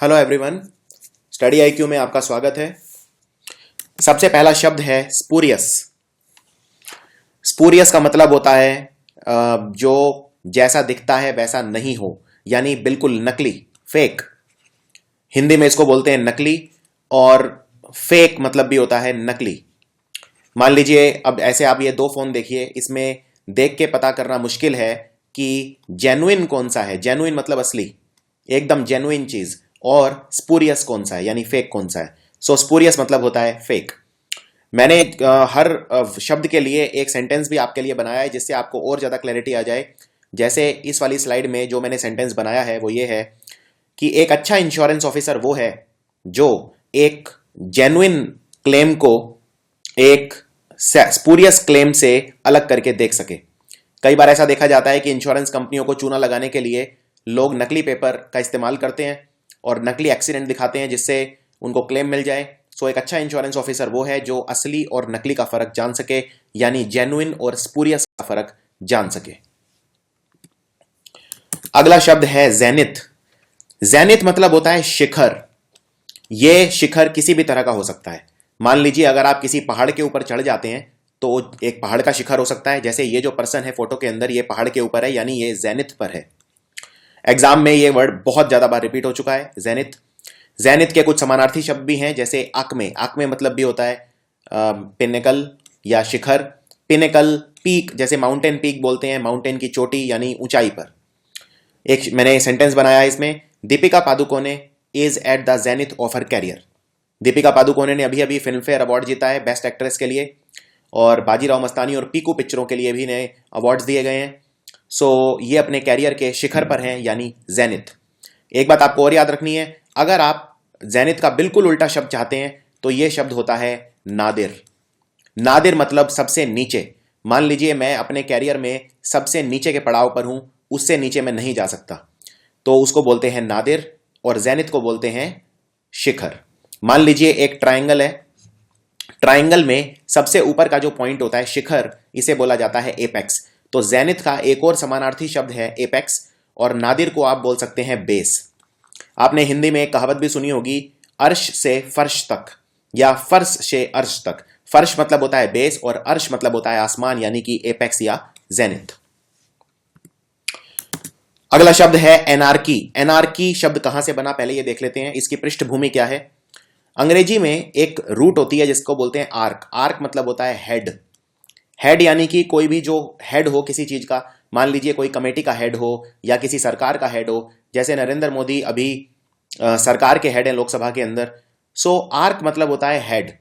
Hello everyone, study IQ में आपका स्वागत है। सबसे पहला शब्द है स्पूरियस। स्पूरियस का मतलब होता है जो जैसा दिखता है वैसा नहीं हो, यानी बिल्कुल नकली, फेक। हिंदी में इसको बोलते हैं नकली, और फेक मतलब भी होता है नकली। मान लीजिए अब ऐसे आप ये दो फोन देखिए, इसमें देख के पता करना मुश्किल है कि जेन्युइन कौन सा है। जेन्युइन मतलब असली, एकदम जेन्युइन चीज, और स्पूरियस कौन सा है यानी फेक कौन सा है। सो स्पूरियस मतलब होता है फेक। मैंने हर शब्द के लिए एक सेंटेंस भी आपके लिए बनाया है जिससे आपको और ज्यादा क्लैरिटी आ जाए। जैसे इस वाली स्लाइड में जो मैंने सेंटेंस बनाया है वो ये है कि एक अच्छा इंश्योरेंस ऑफिसर वो है जो एक जेन्युइन क्लेम को एक स्पूरियस क्लेम से अलग करके देख सके। कई बार ऐसा देखा जाता है कि इंश्योरेंस कंपनियों को चूना लगाने के लिए लोग नकली पेपर का इस्तेमाल करते हैं और नकली एक्सीडेंट दिखाते हैं जिससे उनको क्लेम मिल जाए। सो एक अच्छा इंश्योरेंस ऑफिसर वो है जो असली और नकली का फर्क जान सके, यानी जेन्युइन और स्पूरियस का फर्क जान सके। अगला शब्द है जेनिथ। जेनिथ मतलब होता है शिखर। यह शिखर किसी भी तरह का हो सकता है। मान लीजिए अगर आप किसी पहाड़ के ऊपर चढ़ जाते हैं तो एक पहाड़ का शिखर हो सकता है। जैसे ये जो पर्सन है फोटो के अंदर, ये पहाड़ के ऊपर है, यानी ये जेनिथ पर है। एग्जाम में ये वर्ड बहुत ज्यादा बार रिपीट हो चुका है, जेनिथ। जेनिथ के कुछ समानार्थी शब्द भी हैं, जैसे आक्मे। आक्मे मतलब भी होता है पिनेकल या शिखर। पिनेकल, पीक, जैसे माउंटेन पीक बोलते हैं, माउंटेन की चोटी यानी ऊंचाई पर। एक मैंने सेंटेंस बनाया है इसमें, Deepika Padukone is at the zenith of her career. Deepika Padukone ने अभी अभी फिल्म फेयर अवार्ड जीता है बेस्ट एक्ट्रेस के लिए, और बाजीराव मस्तानी और पीकू पिक्चरों के लिए भी नए अवार्ड्स दिए गए हैं। सो ये अपने कैरियर के शिखर पर हैं, यानी जेनिथ। एक बात आपको और याद रखनी है, अगर आप जेनिथ का बिल्कुल उल्टा शब्द चाहते हैं तो यह शब्द होता है नादिर। नादिर मतलब सबसे नीचे। मान लीजिए मैं अपने कैरियर में सबसे नीचे के पड़ाव पर हूं, उससे नीचे मैं नहीं जा सकता, तो उसको बोलते हैं नादिर, और जेनिथ को बोलते हैं शिखर। मान लीजिए एक ट्रायंगल है, ट्रायंगल में सबसे ऊपर का जो पॉइंट होता है शिखर, इसे बोला जाता है एपेक्स। तो जेनिथ का एक और समानार्थी शब्द है एपेक्स, और नादिर को आप बोल सकते हैं बेस। आपने हिंदी में एक कहावत भी सुनी होगी, अर्श से फर्श तक या फर्श से अर्श तक। फर्श मतलब होता है बेस और अर्श मतलब होता है आसमान, यानी कि एपेक्स या जेनिथ। अगला शब्द है एनार्की। एनार्की शब्द कहां से बना, पहले ये देख लेते हैं इसकी पृष्ठभूमि क्या है। अंग्रेजी में एक रूट होती है जिसको बोलते हैं आर्क। आर्क मतलब होता है हेड। हेड यानी कि कोई भी जो हेड हो किसी चीज का, मान लीजिए कोई कमेटी का हेड हो या किसी सरकार का हेड हो, जैसे नरेंद्र मोदी अभी सरकार के हेड हैं लोकसभा के अंदर। सो आर्क मतलब होता है हेड।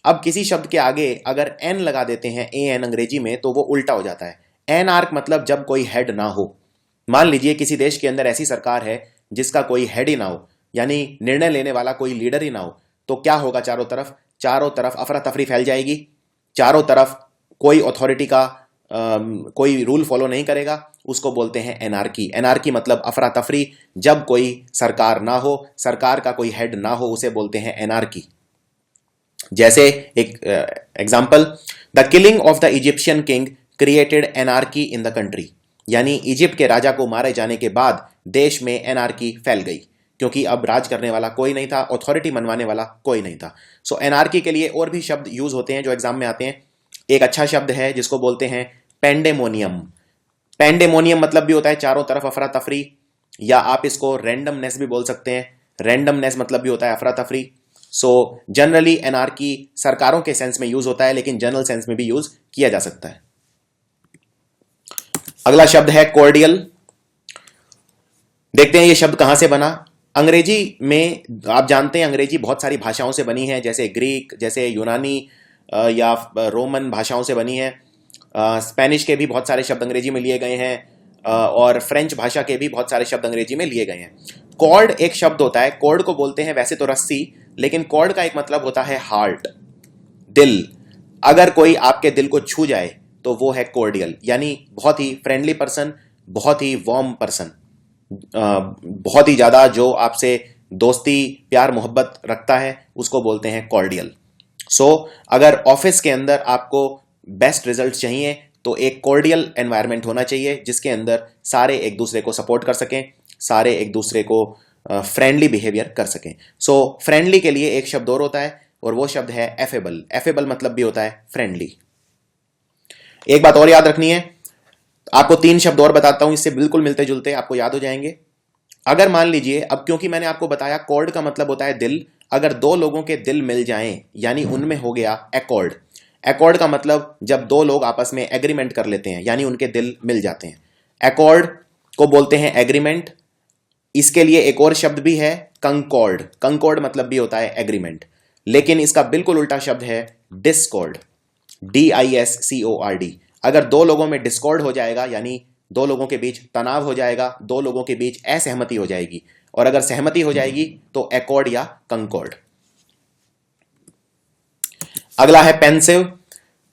अब किसी शब्द के आगे अगर एन लगा देते हैं, ए एन अंग्रेजी में, तो वो उल्टा हो जाता है। एन आर्क मतलब जब कोई हेड ना हो। मान लीजिए किसी देश के अंदर ऐसी सरकार है जिसका कोई हेड ही ना हो, यानी निर्णय लेने वाला कोई लीडर ही ना हो, तो क्या होगा, चारों तरफ अफरा तफरी फैल जाएगी। चारों तरफ कोई अथॉरिटी का कोई रूल फॉलो नहीं करेगा, उसको बोलते हैं एनार्की। एनार्की मतलब अफरा तफरी, जब कोई सरकार ना हो, सरकार का कोई हेड ना हो, उसे बोलते हैं एनार्की। जैसे एक example, the killing of the Egyptian king created anarchy in the country. यानी इजिप्ट के राजा को मारे जाने के बाद देश में एनार्की फैल गई, क्योंकि अब राज करने वाला कोई नहीं था, अथॉरिटी मनवाने वाला कोई नहीं था। सो एनार्की के लिए और भी शब्द यूज होते हैं जो एग्जाम में आते हैं। एक अच्छा शब्द है जिसको बोलते हैं पेंडेमोनियम। पेंडेमोनियम मतलब भी होता है चारों तरफ अफरा तफरी, या आप इसको रैंडमनेस भी बोल सकते हैं। रैंडमनेस मतलब भी होता है अफरा तफरी। सो जनरली एनार्की सरकारों के सेंस में यूज होता है, लेकिन जनरल सेंस में भी यूज किया जा सकता है। अगला शब्द है कॉर्डियल। देखते हैं ये शब्द कहां से बना। अंग्रेजी में आप जानते हैं अंग्रेजी बहुत सारी भाषाओं से बनी है, जैसे ग्रीक, जैसे यूनानी या रोमन भाषाओं से बनी है। स्पेनिश के भी बहुत सारे शब्द अंग्रेजी में लिए गए हैं, और फ्रेंच भाषा के भी बहुत सारे शब्द अंग्रेजी में लिए गए हैं। कॉर्ड एक शब्द होता है, कॉर्ड को बोलते हैं वैसे तो रस्सी, लेकिन कॉर्ड का एक मतलब होता है हार्ट, दिल। अगर कोई आपके दिल को छू जाए तो वो है कॉर्डियल, यानी बहुत ही फ्रेंडली पर्सन, बहुत ही वार्म पर्सन, बहुत ही ज्यादा जो आपसे दोस्ती प्यार मोहब्बत रखता है, उसको बोलते हैं कॉर्डियल। सो अगर ऑफिस के अंदर आपको बेस्ट रिजल्ट चाहिए तो एक कॉर्डियल एनवायरनमेंट होना चाहिए जिसके अंदर सारे एक दूसरे को सपोर्ट कर सकें, सारे एक दूसरे को फ्रेंडली बिहेवियर कर सकें। सो फ्रेंडली के लिए एक शब्द और होता है और वो शब्द है एफेबल। एफेबल मतलब भी होता है फ्रेंडली। एक बात और याद रखनी है, आपको 3 शब्द और बताता हूं, इससे बिल्कुल मिलते जुलते, आपको याद हो जाएंगे। अगर मान लीजिए, अब क्योंकि मैंने आपको बताया कॉर्ड का मतलब होता है दिल, अगर 2 लोगों के दिल मिल जाएं यानी उनमें हो गया एकॉर्ड। एकॉर्ड का मतलब जब 2 लोग आपस में एग्रीमेंट कर लेते हैं यानी उनके दिल मिल जाते हैं। एकॉर्ड को बोलते हैं एग्रीमेंट। इसके लिए एक और शब्द भी है कंकॉर्ड। कंकॉर्ड मतलब भी होता है एग्रीमेंट, लेकिन इसका बिल्कुल उल्टा शब्द है डिस्कॉर्ड। DISCORD। अगर 2 लोगों में डिस्कॉर्ड हो जाएगा यानी 2 लोगों के बीच तनाव हो जाएगा, 2 लोगों के बीच असहमति हो जाएगी, और अगर सहमति हो जाएगी तो एकॉर्ड या कंकॉर्ड। अगला है पेंसिव।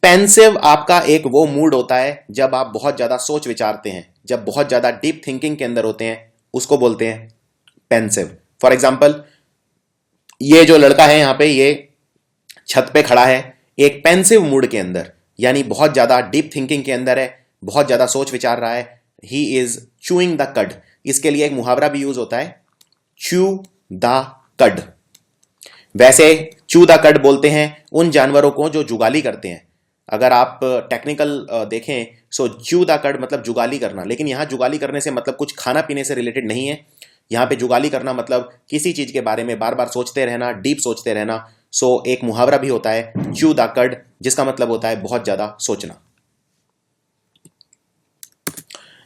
पेंसिव आपका एक वो मूड होता है जब आप बहुत ज्यादा सोच विचारते हैं, जब बहुत ज्यादा डीप थिंकिंग के अंदर होते हैं, उसको बोलते हैं पेंसिव। फॉर एग्जाम्पल, ये जो लड़का है यहां पे, ये छत पे खड़ा है एक पेंसिव मूड के अंदर, यानी बहुत ज्यादा डीप थिंकिंग के अंदर है, बहुत ज्यादा सोच विचार रहा है। ही इज चूइंग द कड। इसके लिए एक मुहावरा भी यूज होता है, च्यू द कड। वैसे च्यू द कड बोलते हैं उन जानवरों को जो जुगाली करते हैं। अगर आप टेक्निकल देखें, सो च्यू द कड मतलब जुगाली करना, लेकिन यहां जुगाली करने से मतलब कुछ खाना पीने से रिलेटेड नहीं है। यहां पे जुगाली करना मतलब किसी चीज के बारे में बार बार सोचते रहना, डीप सोचते रहना। सो एक मुहावरा भी होता है च्यू द कड, जिसका मतलब होता है बहुत ज्यादा सोचना।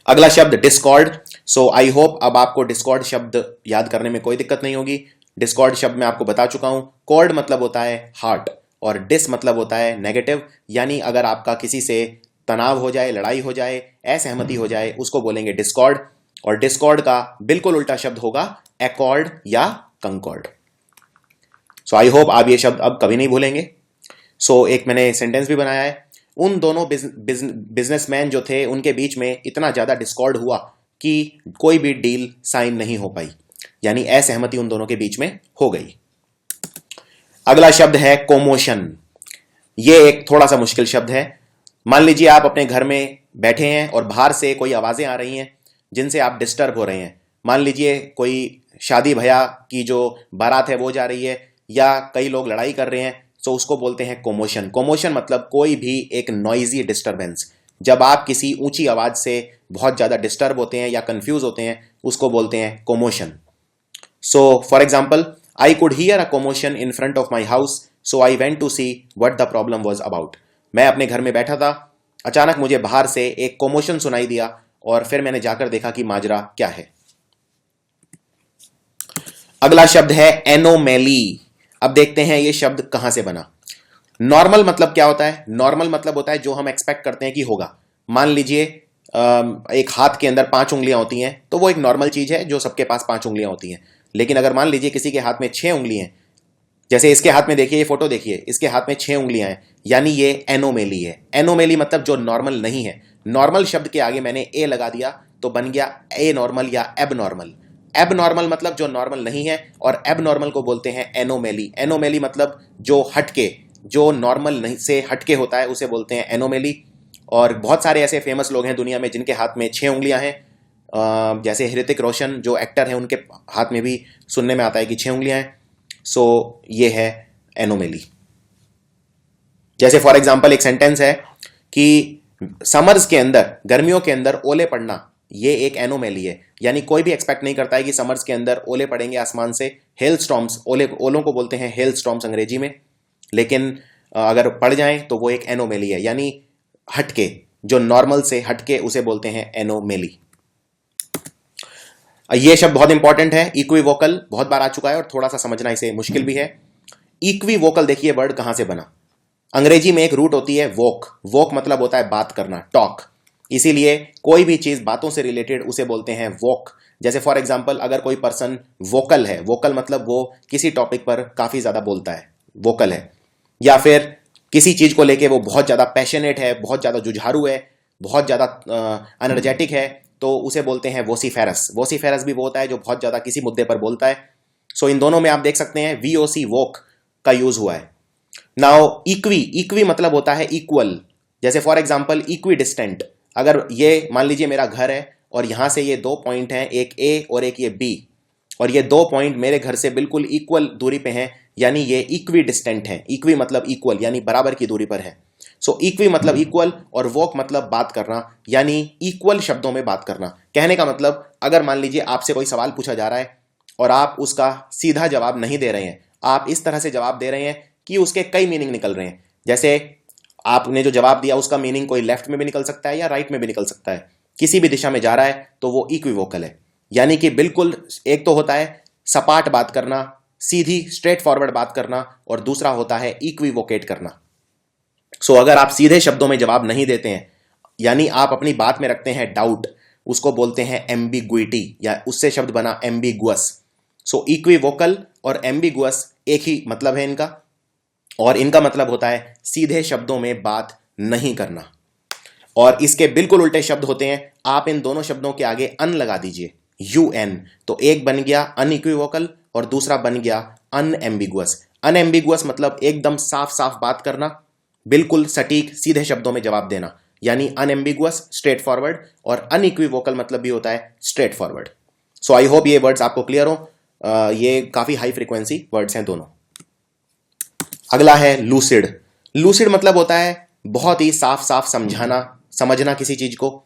अगला शब्द डिस्कॉर्ड। सो आई होप अब आपको डिस्कॉर्ड शब्द याद करने में कोई दिक्कत नहीं होगी। डिस्कॉर्ड शब्द मैं आपको बता चुका हूं। कॉर्ड मतलब होता है हार्ट और डिस मतलब होता है नेगेटिव, यानी अगर आपका किसी से तनाव हो जाए, लड़ाई हो जाए, असहमति हो जाए, उसको बोलेंगे डिस्कॉर्ड। और डिस्कॉर्ड का बिल्कुल उल्टा शब्द होगा एकॉर्ड या कंकॉर्ड। सो आई होप आप ये शब्द अब कभी नहीं भूलेंगे। सो एक मैंने सेंटेंस भी बनाया है, उन दोनों बिजनेसमैन जो थे उनके बीच में इतना ज्यादा डिस्कॉर्ड हुआ कि कोई भी डील साइन नहीं हो पाई, यानी असहमति उन दोनों के बीच में हो गई। अगला शब्द है कोमोशन। ये एक थोड़ा सा मुश्किल शब्द है। मान लीजिए आप अपने घर में बैठे हैं और बाहर से कोई आवाजें आ रही हैं जिनसे आप डिस्टर्ब हो रहे हैं। मान लीजिए कोई शादी भया की जो बारात है वो जा रही है, या कई लोग लड़ाई कर रहे हैं, तो उसको बोलते हैं कोमोशन। कोमोशन मतलब कोई भी एक नॉइजी डिस्टर्बेंस। जब आप किसी ऊंची आवाज से बहुत ज्यादा डिस्टर्ब होते हैं या कंफ्यूज होते हैं, उसको बोलते हैं commotion. So for example, I could hear a commotion in front of my house, so I went to see what the problem was about. मैं अपने घर में बैठा था, अचानक मुझे बाहर से एक कोमोशन सुनाई दिया और फिर मैंने जाकर देखा कि माजरा क्या है। अगला शब्द है एनोमेली। अब देखते हैं ये शब्द कहां से बना। नॉर्मल मतलब क्या होता है? नॉर्मल मतलब होता है जो हम एक्सपेक्ट करते हैं कि होगा। मान लीजिए एक हाथ के अंदर 5 उंगलियां होती हैं, तो वो एक नॉर्मल चीज है जो सबके पास 5 उंगलियां होती हैं। लेकिन अगर मान लीजिए किसी के हाथ में 6 उंगलियां हैं, जैसे इसके हाथ में देखिए, ये फोटो देखिए, इसके हाथ में 6 उंगलियां हैं, यानी ये एनोमेली है। एनोमेली मतलब जो नॉर्मल नहीं है। नॉर्मल शब्द के आगे मैंने ए लगा दिया तो बन गया ए नॉर्मल या एब नॉर्मल। एब नॉर्मल मतलब जो नॉर्मल नहीं है, और एब नॉर्मल को बोलते हैं एनोमेली। एनोमेली मतलब जो हटके, जो नॉर्मल नहीं से हटके होता है, उसे बोलते हैं एनोमेली। और बहुत सारे ऐसे फेमस लोग हैं दुनिया में जिनके हाथ में 6 उंगलियां हैं। जैसे ऋतिक रोशन जो एक्टर हैं, उनके हाथ में भी सुनने में आता है कि 6 उंगलियां हैं। सो ये है एनोमेली। जैसे फॉर एग्जाम्पल एक सेंटेंस है कि समर्स के अंदर, गर्मियों के अंदर ओले पड़ना, ये एक एनोमेली है। यानी कोई भी एक्सपेक्ट नहीं करता है कि समर्स के अंदर ओले पड़ेंगे आसमान से। हेल स्टॉर्म्स, ओलों को बोलते हैं हेल स्टॉर्म्स अंग्रेजी में, लेकिन अगर पड़ जाएं तो वो एक एनोमेली है, यानी हटके, जो नॉर्मल से हटके, उसे बोलते हैं एनोमेली। ये शब्द बहुत इंपॉर्टेंट है। इक्विवोकल बहुत बार आ चुका है और थोड़ा सा समझना इसे मुश्किल भी है। इक्विवोकल देखिए वर्ड कहां से बना। अंग्रेजी में एक रूट होती है वोक। वोक मतलब होता है बात करना, टॉक। इसीलिए कोई भी चीज बातों से रिलेटेड उसे बोलते हैं वोक। जैसे फॉर एग्जाम्पल, अगर कोई पर्सन वोकल है, वोकल मतलब वो किसी टॉपिक पर काफी ज्यादा बोलता है, वोकल है। या फिर किसी चीज को लेके वो बहुत ज्यादा पैशनेट है, बहुत ज्यादा जुझारू है, बहुत ज्यादा एनर्जेटिक है, तो उसे बोलते हैं वोसिफेरस। वोसिफेरस भी वो होता है जो बहुत ज्यादा किसी मुद्दे पर बोलता है। सो इन दोनों में आप देख सकते हैं VOC, वोक का यूज हुआ है। नाउ इक्वी मतलब होता है इक्वल। जैसे फॉर एग्जाम्पल इक्वी डिस्टेंट, अगर ये मान लीजिए मेरा घर है और यहां से ये 2 पॉइंट हैं, एक A और एक ये B, और ये 2 पॉइंट मेरे घर से बिल्कुल इक्वल दूरी पे हैं, यानी ये इक्वी डिस्टेंट हैं। इक्वी मतलब इक्वल, यानी बराबर की दूरी पर है। सो इक्वी मतलब इक्वल, और वॉक मतलब बात करना, यानी इक्वल शब्दों में बात करना। कहने का मतलब, अगर मान लीजिए आपसे कोई सवाल पूछा जा रहा है और आप उसका सीधा जवाब नहीं दे रहे हैं, आप इस तरह से जवाब दे रहे हैं कि उसके कई मीनिंग निकल रहे हैं। जैसे आपने जो जवाब दिया उसका मीनिंग कोई लेफ्ट में भी निकल सकता है या राइट में भी निकल सकता है, किसी भी दिशा में जा रहा है तो वो इक्विवोकल है। यानी कि बिल्कुल, एक तो होता है सपाट बात करना, सीधी स्ट्रेट फॉरवर्ड बात करना, और दूसरा होता है इक्विवोकेट करना। सो अगर आप सीधे शब्दों में जवाब नहीं देते हैं, यानी आप अपनी बात में रखते हैं डाउट, उसको बोलते हैं एम्बिग्विटी, या उससे शब्द बना एम्बिगुअस। सो इक्विवोकल और एम्बिगुअस एक ही मतलब है इनका, और इनका मतलब होता है सीधे शब्दों में बात नहीं करना। और इसके बिल्कुल उल्टे शब्द होते हैं, आप इन दोनों शब्दों के आगे अन लगा दीजिए, UN, तो एक बन गया अनइक्विवोकल और दूसरा बन गया अनएम्बिगुअस। अनएम्बिगुअस मतलब एकदम साफ साफ बात करना, बिल्कुल सटीक सीधे शब्दों में जवाब देना, यानी अनएम्बिगुअस स्ट्रेट फॉरवर्ड, और अनइक्विवोकल मतलब भी होता है straight forward. So I hope ये वर्ड्स आपको क्लियर हो। ये काफी हाई फ्रीक्वेंसी वर्ड्स हैं दोनों। अगला है लूसिड। लूसिड मतलब होता है बहुत ही साफ साफ समझाना, समझना किसी चीज को।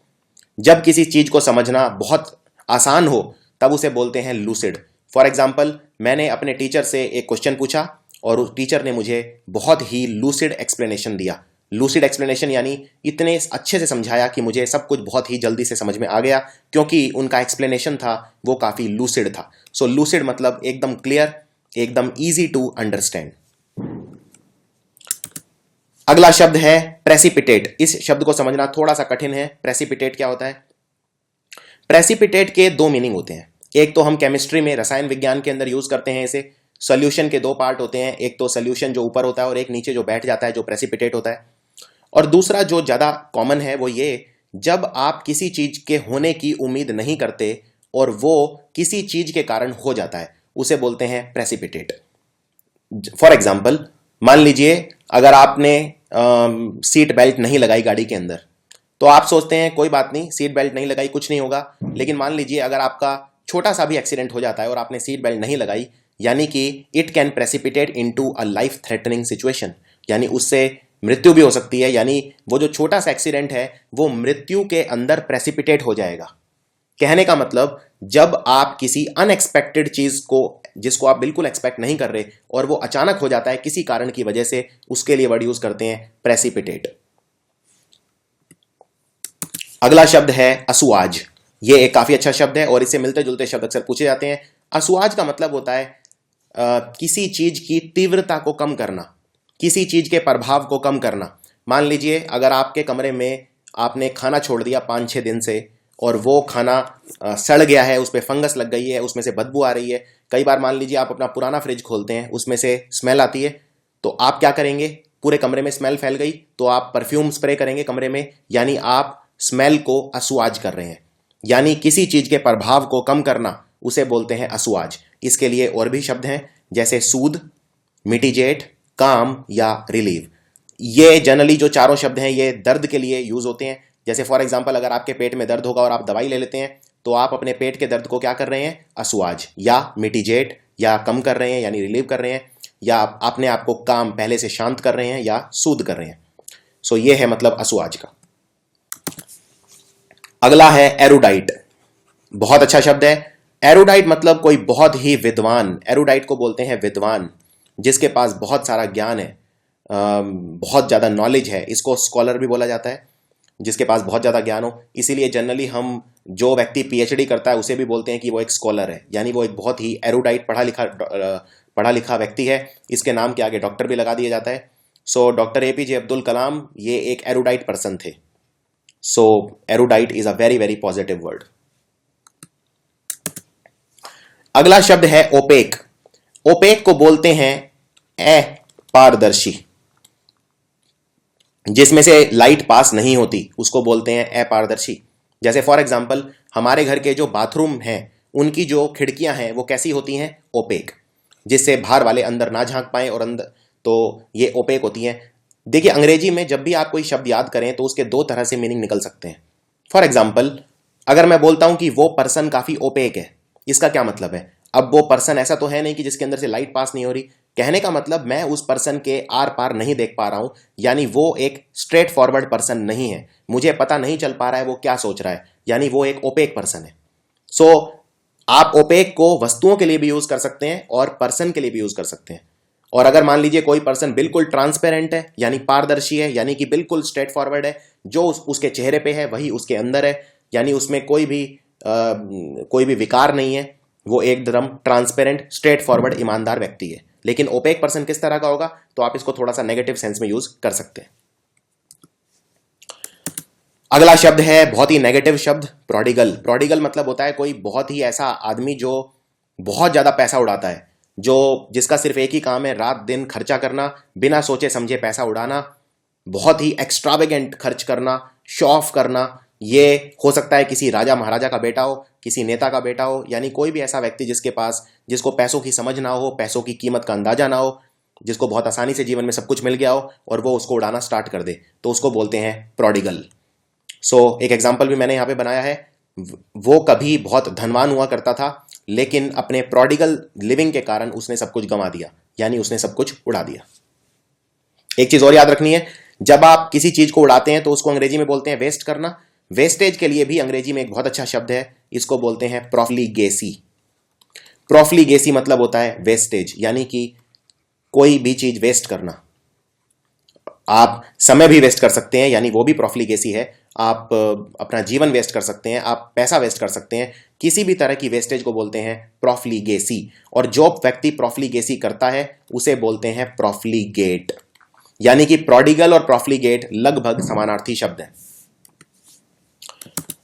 जब किसी चीज को समझना बहुत आसान हो तब उसे बोलते हैं लूसिड। फॉर एग्जाम्पल, मैंने अपने टीचर से एक क्वेश्चन पूछा और उस टीचर ने मुझे बहुत ही लूसिड एक्सप्लेनेशन दिया। लूसिड एक्सप्लेनेशन यानी इतने अच्छे से समझाया कि मुझे सब कुछ बहुत ही जल्दी से समझ में आ गया, क्योंकि उनका एक्सप्लेनेशन था वो काफी लूसिड था। सो लूसिड मतलब एकदम क्लियर, एकदम इजी टू अंडरस्टैंड। अगला शब्द है प्रेसिपिटेट। इस शब्द को समझना थोड़ा सा कठिन है। प्रेसिपिटेट क्या होता है? प्रेसिपिटेट के 2 मीनिंग होते हैं। एक तो हम केमिस्ट्री में, रसायन विज्ञान के अंदर यूज करते हैं इसे। सॉल्यूशन के 2 पार्ट होते हैं, एक तो सॉल्यूशन जो ऊपर होता है और एक नीचे जो बैठ जाता है, जो प्रेसिपिटेट होता है। और दूसरा जो ज्यादा कॉमन है वो ये, जब आप किसी चीज के होने की उम्मीद नहीं करते और वो किसी चीज के कारण हो जाता है, उसे बोलते हैं प्रेसिपिटेट। फॉर एग्जाम्पल, मान लीजिए अगर आपने सीट बेल्ट नहीं लगाई गाड़ी के अंदर, तो आप सोचते हैं कोई बात नहीं, सीट बेल्ट नहीं लगाई कुछ नहीं होगा। लेकिन मान लीजिए अगर आपका छोटा सा भी एक्सीडेंट हो जाता है और आपने सीट बेल्ट नहीं लगाई, यानी कि it can precipitate into a life threatening situation, यानी उससे मृत्यु भी हो सकती है। यानी वो जो छोटा सा एक्सीडेंट है वो मृत्यु के अंदर प्रेसिपिटेट हो जाएगा। कहने का मतलब, जब आप किसी अनएक्सपेक्टेड चीज को, जिसको आप बिल्कुल एक्सपेक्ट नहीं कर रहे, और वो अचानक हो जाता है किसी कारण की वजह से, उसके लिए वर्ड यूज करते हैं प्रेसिपिटेट। अगला शब्द है असुआज। ये एक काफी अच्छा शब्द है और इससे मिलते जुलते शब्द अक्सर पूछे जाते हैं। असुआज का मतलब होता है किसी चीज की तीव्रता को कम करना, किसी चीज के प्रभाव को कम करना। मान लीजिए अगर आपके कमरे में आपने खाना छोड़ दिया 5-6 दिन से, और वो खाना सड़ गया है, उस पर फंगस लग गई है, उसमें से बदबू आ रही है। कई बार मान लीजिए आप अपना पुराना फ्रिज खोलते हैं, उसमें से स्मेल आती है, तो आप क्या करेंगे? पूरे कमरे में स्मेल फैल गई तो आप परफ्यूम स्प्रे करेंगे कमरे में, यानी आप स्मेल को असुआज कर रहे हैं। यानी किसी चीज के प्रभाव को कम करना, उसे बोलते हैं असुआज। इसके लिए और भी शब्द हैं, जैसे सूद, मिटिजेट, काम या रिलीव। ये जनरली जो चारों शब्द हैं ये दर्द के लिए यूज होते हैं। जैसे फॉर एग्जांपल, अगर आपके पेट में दर्द होगा और आप दवाई ले लेते हैं, तो आप अपने पेट के दर्द को क्या कर रहे हैं? असुआज या मिटिजेट या कम कर रहे हैं, यानी रिलीव कर रहे हैं, या अपने आप को काम पहले से शांत कर रहे हैं या सूद कर रहे हैं। सो ये है मतलब असुआज का। अगला है एरुडाइट। बहुत अच्छा शब्द है। एरुडाइट मतलब कोई बहुत ही विद्वान। एरुडाइट को बोलते हैं विद्वान, जिसके पास बहुत सारा ज्ञान है, बहुत ज्यादा नॉलेज है। इसको स्कॉलर भी बोला जाता है, जिसके पास बहुत ज्यादा ज्ञान हो। इसीलिए जनरली हम, जो व्यक्ति PhD करता है उसे भी बोलते हैं कि वो एक स्कॉलर है, यानी वो एक बहुत ही एरुडाइट पढ़ा लिखा व्यक्ति है। इसके नाम के आगे डॉक्टर भी लगा दिया जाता है। So doctor APJ Abdul Kalam ये एक एरुडाइट पर्सन थे। So erudite is a very very positive word. अगला शब्द है ओपेक। ओपेक को बोलते हैं अपारदर्शी, जिसमें से लाइट पास नहीं होती, उसको बोलते हैं अपारदर्शी। जैसे फॉर एग्जांपल, हमारे घर के जो बाथरूम हैं उनकी जो खिड़कियां हैं वो कैसी होती हैं? ओपेक, जिससे बाहर वाले अंदर ना झांक पाए, और अंदर, तो ये ओपेक होती हैं। देखिए, अंग्रेजी में जब भी आप कोई शब्द याद करें तो उसके 2 तरह से मीनिंग निकल सकते हैं। फॉर एग्जाम्पल, अगर मैं बोलता हूं कि वो पर्सन काफी ओपेक है, इसका क्या मतलब है? अब वो पर्सन ऐसा तो है नहीं कि जिसके अंदर से लाइट पास नहीं हो रही। कहने का मतलब मैं उस पर्सन के आर पार नहीं देख पा रहा हूं, यानी वो एक स्ट्रेट फॉरवर्ड पर्सन नहीं है, मुझे पता नहीं चल पा रहा है वो क्या सोच रहा है, यानी वो एक ओपेक पर्सन है। सो आप ओपेक को वस्तुओं के लिए भी यूज कर सकते हैं और पर्सन के लिए भी यूज कर सकते हैं। और अगर मान लीजिए कोई पर्सन बिल्कुल ट्रांसपेरेंट है, यानी पारदर्शी है, यानी कि बिल्कुल स्ट्रेट फॉरवर्ड है, जो उसके चेहरे पे है वही उसके अंदर है, यानी उसमें कोई भी विकार नहीं है, वो एकदम ट्रांसपेरेंट स्ट्रेट फॉरवर्ड ईमानदार व्यक्ति है। लेकिन ओपेक पर्सन किस तरह का होगा, तो आप इसको थोड़ा सा नेगेटिव सेंस में यूज कर सकते हैं। अगला शब्द है बहुत ही नेगेटिव शब्द, प्रोडिगल। प्रोडिगल मतलब होता है कोई बहुत ही ऐसा आदमी जो बहुत ज्यादा पैसा उड़ाता है, जिसका सिर्फ एक ही काम है रात दिन खर्चा करना, बिना सोचे समझे पैसा उड़ाना, बहुत ही एक्स्ट्रावेगेंट खर्च करना, शो ऑफ करना। ये हो सकता है किसी राजा महाराजा का बेटा हो, किसी नेता का बेटा हो, यानी कोई भी ऐसा व्यक्ति जिसको पैसों की समझ ना हो, पैसों की कीमत का अंदाजा ना हो, जिसको बहुत आसानी से जीवन में सब कुछ मिल गया हो और वो उसको उड़ाना स्टार्ट कर दे, तो उसको बोलते हैं प्रोडिगल। एक एग्जाम्पल भी मैंने यहां पे बनाया है। वो कभी बहुत धनवान हुआ करता था, लेकिन अपने प्रोडिगल लिविंग के कारण उसने सब कुछ गंवा दिया, यानी उसने सब कुछ उड़ा दिया। एक चीज और याद रखनी है, जब आप किसी चीज को उड़ाते हैं तो उसको अंग्रेजी में बोलते हैं वेस्ट करना। वेस्टेज के लिए भी अंग्रेजी में एक बहुत अच्छा शब्द है, इसको बोलते हैं प्रोफलीगेसी। प्रोफलीगेसी मतलब होता है वेस्टेज, यानी कि कोई भी चीज वेस्ट करना। आप समय भी वेस्ट कर सकते हैं, यानी वो भी प्रोफलीगेसी है। आप अपना जीवन वेस्ट कर सकते हैं, आप पैसा वेस्ट कर सकते हैं, किसी भी तरह की वेस्टेज को बोलते हैं प्रोफलीगेसी। और जो व्यक्ति प्रोफलीगेसी करता है उसे बोलते हैं प्रोफलीगेट, यानी कि प्रोडिगल और प्रोफलीगेट लगभग समानार्थी शब्द हैं।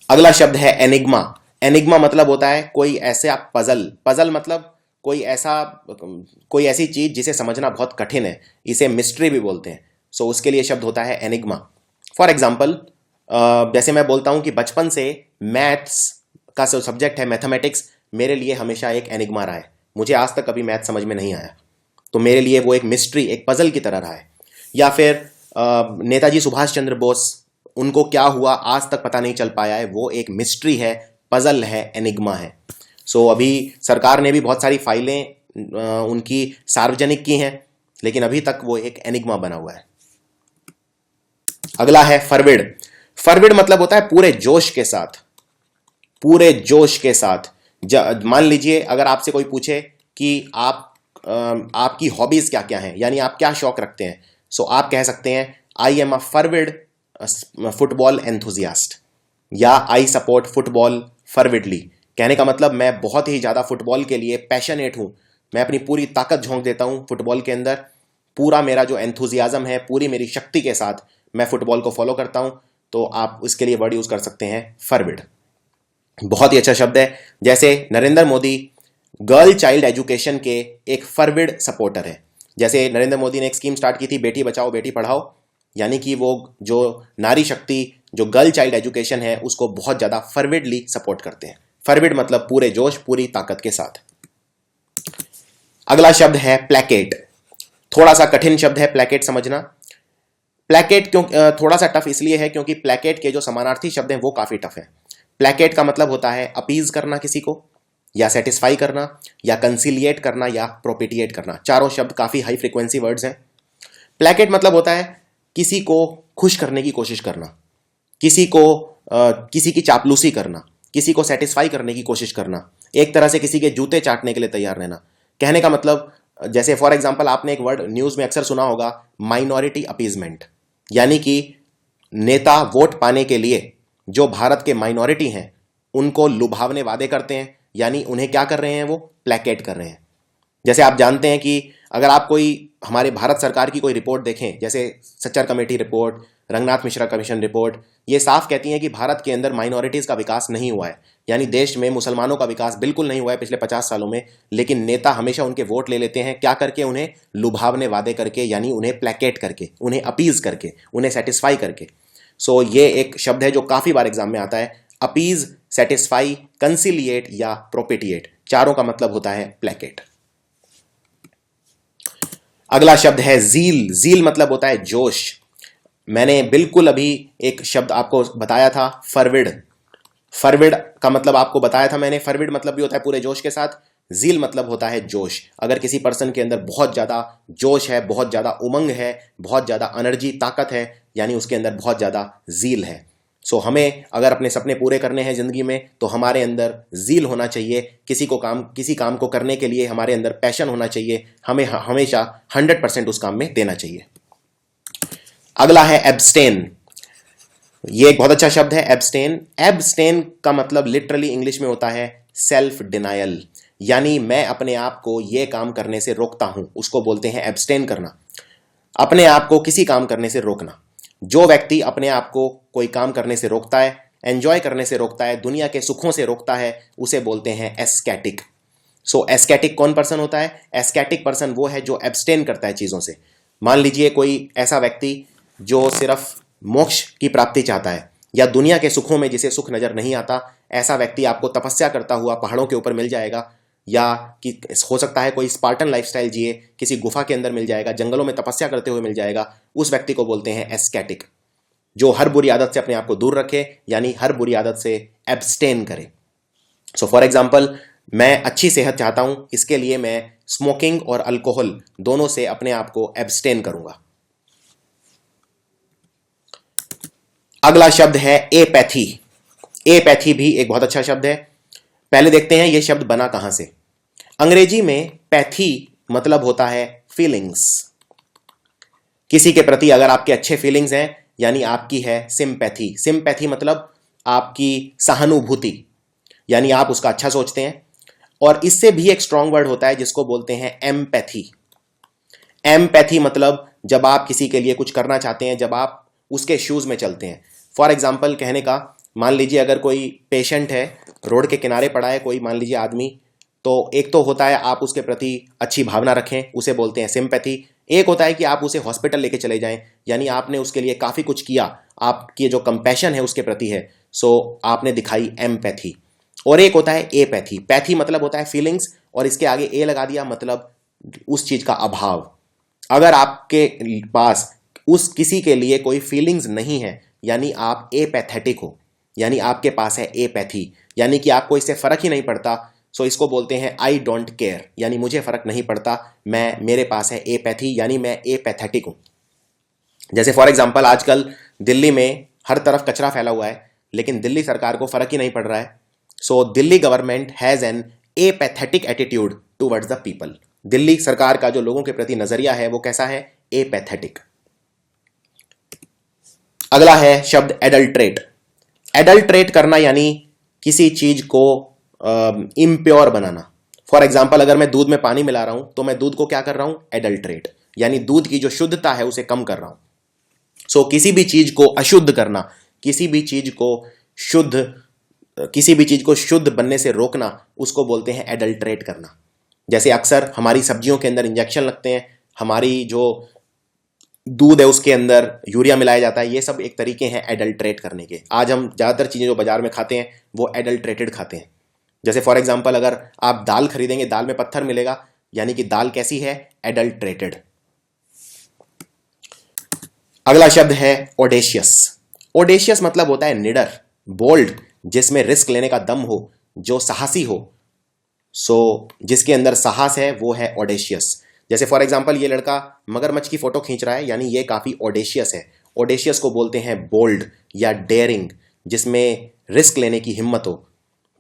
अगला शब्द है एनिग्मा। एनिग्मा मतलब होता है कोई ऐसे पजल मतलब कोई ऐसी चीज जिसे समझना बहुत कठिन है, इसे मिस्ट्री भी बोलते हैं। उसके लिए शब्द होता है एनिग्मा। फॉर एग्जाम्पल, जैसे मैं बोलता हूं कि बचपन से मैथ्स का जो सब्जेक्ट है मैथमेटिक्स मेरे लिए हमेशा एक एनिग्मा रहा है, मुझे आज तक कभी मैथ समझ में नहीं आया, तो मेरे लिए वो एक मिस्ट्री, एक पजल की तरह रहा है। या फिर नेताजी सुभाष चंद्र बोस, उनको क्या हुआ आज तक पता नहीं चल पाया है, वो एक मिस्ट्री है, पजल है, एनिग्मा है। अभी सरकार ने भी बहुत सारी फाइलें उनकी सार्वजनिक की हैं, लेकिन अभी तक वो एक एनिग्मा बना हुआ है। अगला है फरविड। फरविड मतलब होता है पूरे जोश के साथ, पूरे जोश के साथ। मान लीजिए अगर आपसे कोई पूछे कि आपकी हॉबीज क्या क्या हैं, यानी आप क्या शौक रखते हैं, आप कह सकते हैं I am a fervid football enthusiast, या आई सपोर्ट फुटबॉल फरविडली। कहने का मतलब मैं बहुत ही ज्यादा फुटबॉल के लिए पैशनेट हूं, मैं अपनी पूरी ताकत झोंक देता हूं फुटबॉल के अंदर, पूरा मेरा जो एंथुजियाज्म है, पूरी मेरी शक्ति के साथ मैं फुटबॉल को फॉलो करता हूं। तो आप इसके लिए वर्ड यूज कर सकते हैं फरविड। बहुत ही अच्छा शब्द है। जैसे Narendra Modi girl child education के एक फरविड सपोर्टर है। जैसे नरेंद्र मोदी ने एक स्कीम स्टार्ट की थी, बेटी बचाओ बेटी पढ़ाओ, यानी कि वो जो नारी शक्ति, जो गर्ल चाइल्ड एजुकेशन है, उसको बहुत ज्यादा फरविडली सपोर्ट करते हैं। फरविड मतलब पूरे जोश, पूरी ताकत के साथ। अगला शब्द है प्लेकेट। थोड़ा सा कठिन शब्द है प्लेकेट समझना। प्लेकेट क्यों थोड़ा सा टफ इसलिए है क्योंकि प्लेकेट के जो समानार्थी शब्द हैं वो काफी टफ है। प्लेकेट का मतलब होता है अपीज करना किसी को, या सेटिस्फाई करना, या कंसिलिएट करना, या प्रोपिटिएट करना। चारों शब्द काफी हाई फ्रीक्वेंसी वर्ड्स हैं। प्लेकेट मतलब होता है किसी को खुश करने की कोशिश करना, किसी की चापलूसी करना, किसी को सेटिस्फाई करने की कोशिश करना, एक तरह से किसी के जूते चाटने के लिए तैयार रहना। कहने का मतलब, जैसे फॉर एग्जांपल आपने एक वर्ड न्यूज में अक्सर सुना होगा, माइनॉरिटी अपीजमेंट, यानी कि नेता वोट पाने के लिए जो भारत के माइनॉरिटी हैं उनको लुभावने वादे करते हैं, यानी उन्हें क्या कर रहे हैं, वो प्लेकेट कर रहे हैं। जैसे आप जानते हैं कि अगर आप कोई हमारे भारत सरकार की कोई रिपोर्ट देखें, जैसे Sachar committee report, Ranganath Mishra commission report, ये साफ कहती हैं कि भारत के अंदर माइनॉरिटीज का विकास नहीं हुआ है, यानी देश में मुसलमानों का विकास बिल्कुल नहीं हुआ है पिछले 50 सालों में। लेकिन नेता हमेशा उनके वोट ले लेते हैं, क्या करके, उन्हें लुभावने वादे करके, यानी उन्हें प्लेकेट करके, उन्हें अपीज करके, उन्हें सेटिस्फाई करके। ये एक शब्द है जो काफी बार एग्जाम में आता है। अपीज, सेटिस्फाई, कंसिलिएट या प्रोपिटिएट, चारों का मतलब होता है प्लेकेट। अगला शब्द है जील। जील मतलब होता है जोश। मैंने बिल्कुल अभी एक शब्द आपको बताया था, फरविड। फरविड का मतलब आपको बताया था मैंने, फरविड मतलब भी होता है पूरे जोश के साथ। ज़ील मतलब होता है जोश। अगर किसी पर्सन के अंदर बहुत ज़्यादा जोश है, बहुत ज़्यादा उमंग है, बहुत ज़्यादा एनर्जी, ताकत है, यानी उसके अंदर बहुत ज़्यादा ज़ील है। सो हमें अगर अपने सपने पूरे करने हैं ज़िंदगी में तो हमारे अंदर ज़ील होना चाहिए। किसी काम को करने के लिए हमारे अंदर पैशन होना चाहिए। हमें हमेशा 100% उस काम में देना चाहिए। अगला है एब्स्टेन। ये एक बहुत अच्छा शब्द है, एब्स्टेन। एब्स्टेन का मतलब लिटरली इंग्लिश में होता है सेल्फ डिनायल, यानी मैं अपने आप को ये काम करने से रोकता हूं, उसको बोलते हैं एब्स्टेन करना। अपने आप को किसी काम करने से रोकना। जो व्यक्ति अपने आप को कोई काम करने से रोकता है, एंजॉय करने से रोकता है, दुनिया के सुखों से रोकता है, उसे बोलते हैं एस्केटिक। सो एस्केटिक कौन पर्सन होता है? एस्केटिक पर्सन वो है जो एब्स्टेन करता है चीज़ों से। मान लीजिए कोई ऐसा व्यक्ति जो सिर्फ मोक्ष की प्राप्ति चाहता है या दुनिया के सुखों में जिसे सुख नजर नहीं आता, ऐसा व्यक्ति आपको तपस्या करता हुआ पहाड़ों के ऊपर मिल जाएगा, या कि हो सकता है कोई स्पार्टन लाइफस्टाइल जिए, किसी गुफा के अंदर मिल जाएगा, जंगलों में तपस्या करते हुए मिल जाएगा। उस व्यक्ति को बोलते हैं एस्केटिक, जो हर बुरी आदत से अपने आप को दूर रखे, यानी हर बुरी आदत से एब्स्टेन करे। सो फॉर एग्जाम्पल, मैं अच्छी सेहत चाहता हूं, इसके लिए मैं स्मोकिंग और अल्कोहल दोनों से अपने आप को एब्स्टेन करूंगा। अगला शब्द है एपैथी। एपैथी भी एक बहुत अच्छा शब्द है। पहले देखते हैं ये शब्द बना कहां से। अंग्रेजी में पैथी मतलब होता है फीलिंग्स। किसी के प्रति अगर आपके अच्छे फीलिंग्स हैं, यानी आपकी है सिंपैथी। सिंपैथी मतलब आपकी सहानुभूति, यानी आप उसका अच्छा सोचते हैं। और इससे भी एक स्ट्रॉन्ग वर्ड होता है जिसको बोलते हैं एम्पैथी। एम्पैथी मतलब जब आप किसी के लिए कुछ करना चाहते हैं, जब आप उसके शूज में चलते हैं। फॉर एग्जाम्पल कहने का, मान लीजिए अगर कोई पेशेंट है, रोड के किनारे पड़ा है कोई, मान लीजिए आदमी, तो एक तो होता है आप उसके प्रति अच्छी भावना रखें, उसे बोलते हैं सिंपैथी। एक होता है कि आप उसे हॉस्पिटल लेके चले जाएं, यानी आपने उसके लिए काफ़ी कुछ किया, आपकी जो कंपैशन है उसके प्रति है, सो आपने दिखाई एम्पैथी। और एक होता है एपैथी। पैथी मतलब होता है फीलिंग्स, और इसके आगे ए लगा दिया, मतलब उस चीज़ का अभाव। अगर आपके पास उस किसी के लिए कोई फीलिंग्स नहीं है, यानी आप एपैथेटिक हो, यानी आपके पास है एपैथी, यानी कि आपको इससे फर्क ही नहीं पड़ता। सो इसको बोलते हैं आई डोंट केयर, यानी मुझे फर्क नहीं पड़ता, मेरे पास है एपैथी, यानी मैं एपैथेटिक हूं। जैसे फॉर एग्जांपल आजकल दिल्ली में हर तरफ कचरा फैला हुआ है, लेकिन दिल्ली सरकार को फर्क ही नहीं पड़ रहा है। So Delhi government has an apathetic attitude towards the people. Delhi सरकार का जो लोगों के प्रति नजरिया है वो कैसा है? एपैथेटिक। अगला है शब्द एडल्ट्रेट। एडल्ट्रेट करना यानी किसी चीज को इम्प्योर बनाना। फॉर एग्जाम्पल, अगर मैं दूध में पानी मिला रहा हूं तो मैं दूध को क्या कर रहा हूं? एडल्ट्रेट, यानी दूध की जो शुद्धता है उसे कम कर रहा हूं। सो किसी भी चीज को अशुद्ध करना, किसी भी चीज को शुद्ध बनने से रोकना, उसको बोलते हैं एडल्ट्रेट करना। जैसे अक्सर हमारी सब्जियों के अंदर इंजेक्शन लगते हैं, हमारी जो दूध है उसके अंदर यूरिया मिलाया जाता है, ये सब एक तरीके हैं एडल्ट्रेट करने के। आज हम ज़्यादातर चीज़ें जो बाजार में खाते हैं वो एडल्ट्रेटेड खाते हैं। जैसे फॉर एग्जांपल, अगर आप दाल खरीदेंगे, दाल में पत्थर मिलेगा, यानी कि दाल कैसी है? एडल्ट्रेटेड। अगला शब्द है ओडेशियस। ओडेशियस मतलब होता है निडर, बोल्ड, जिसमें रिस्क लेने का दम हो, जो साहसी हो। सो जिसके अंदर साहस है वो है ओडेशियस। जैसे फॉर एग्जाम्पल, ये लड़का मगरमच्छ की फोटो खींच रहा है, यानी ये काफ़ी ओडेशियस है। ओडेशियस को बोलते हैं बोल्ड या डेयरिंग, जिसमें रिस्क लेने की हिम्मत हो,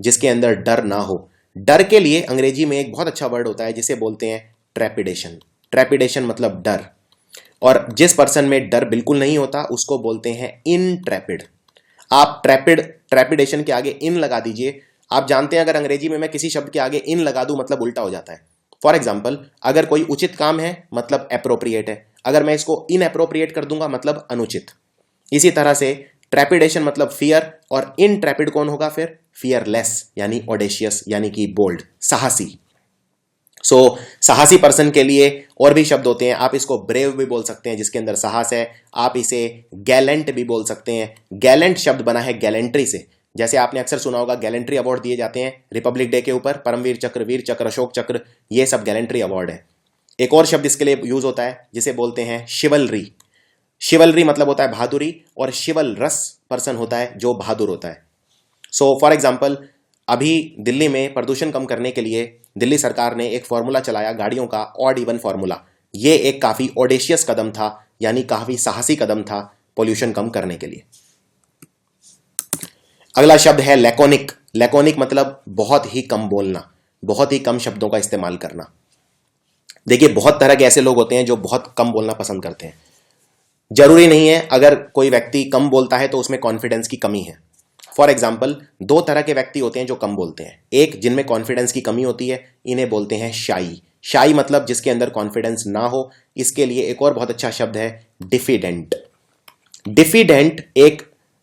जिसके अंदर डर ना हो। डर के लिए अंग्रेजी में एक बहुत अच्छा वर्ड होता है जिसे बोलते हैं ट्रेपिडेशन। ट्रेपिडेशन मतलब डर, और जिस पर्सन में डर बिल्कुल नहीं होता उसको बोलते हैं इनट्रेपिड। आप ट्रेपिडेशन के आगे इन लगा दीजिए। आप जानते हैं अगर अंग्रेजी में मैं किसी शब्द के आगे इन लगा दूं मतलब उल्टा हो जाता है। फॉर एग्जाम्पल, अगर कोई उचित काम है मतलब एप्रोप्रिएट है, अगर मैं इसको इनएप्रोप्रिएट कर दूंगा मतलब अनुचित। इसी तरह से ट्रेपिडेशन मतलब फियर, और इनट्रेपिड कौन होगा फिर? फियरलेस, यानी ऑडेशियस, यानी कि बोल्ड, साहसी। सो साहसी पर्सन के लिए और भी शब्द होते हैं। आप इसको ब्रेव भी बोल सकते हैं, जिसके अंदर साहस है। आप इसे गैलेंट भी बोल सकते हैं। गैलेंट शब्द बना है गैलेंट्री से। जैसे आपने अक्सर सुना होगा गैलेंट्री अवार्ड दिए जाते हैं रिपब्लिक डे के ऊपर, परमवीर चक्र, वीर चक्र, अशोक चक्र, ये सब गैलेंट्री अवार्ड है। एक और शब्द इसके लिए यूज होता है जिसे बोलते हैं शिवलरी। शिवलरी मतलब होता है बहादुरी, और शिवलरस पर्सन होता है जो बहादुर होता है। सो फॉर एग्जाम्पल, अभी दिल्ली में प्रदूषण कम करने के लिए दिल्ली सरकार ने एक फॉर्मूला चलाया गाड़ियों का, ऑड इवन फॉर्मूला। ये एक काफी ऑडेशियस कदम था, यानी काफी साहसी कदम था पोल्यूशन कम करने के लिए। अगला शब्द है लैकोनिक। लैकोनिक मतलब बहुत ही कम बोलना, बहुत ही कम शब्दों का इस्तेमाल करना। देखिए, बहुत तरह के ऐसे लोग होते हैं जो बहुत कम बोलना पसंद करते हैं। जरूरी नहीं है अगर कोई व्यक्ति कम बोलता है तो उसमें कॉन्फिडेंस की कमी है। फॉर एग्जाम्पल, दो तरह के व्यक्ति होते हैं जो कम बोलते हैं। एक जिनमें कॉन्फिडेंस की कमी होती है, इन्हें बोलते हैं शाई। शाई मतलब जिसके अंदर कॉन्फिडेंस ना हो। इसके लिए एक और बहुत अच्छा शब्द है डिफिडेंट। डिफिडेंट एक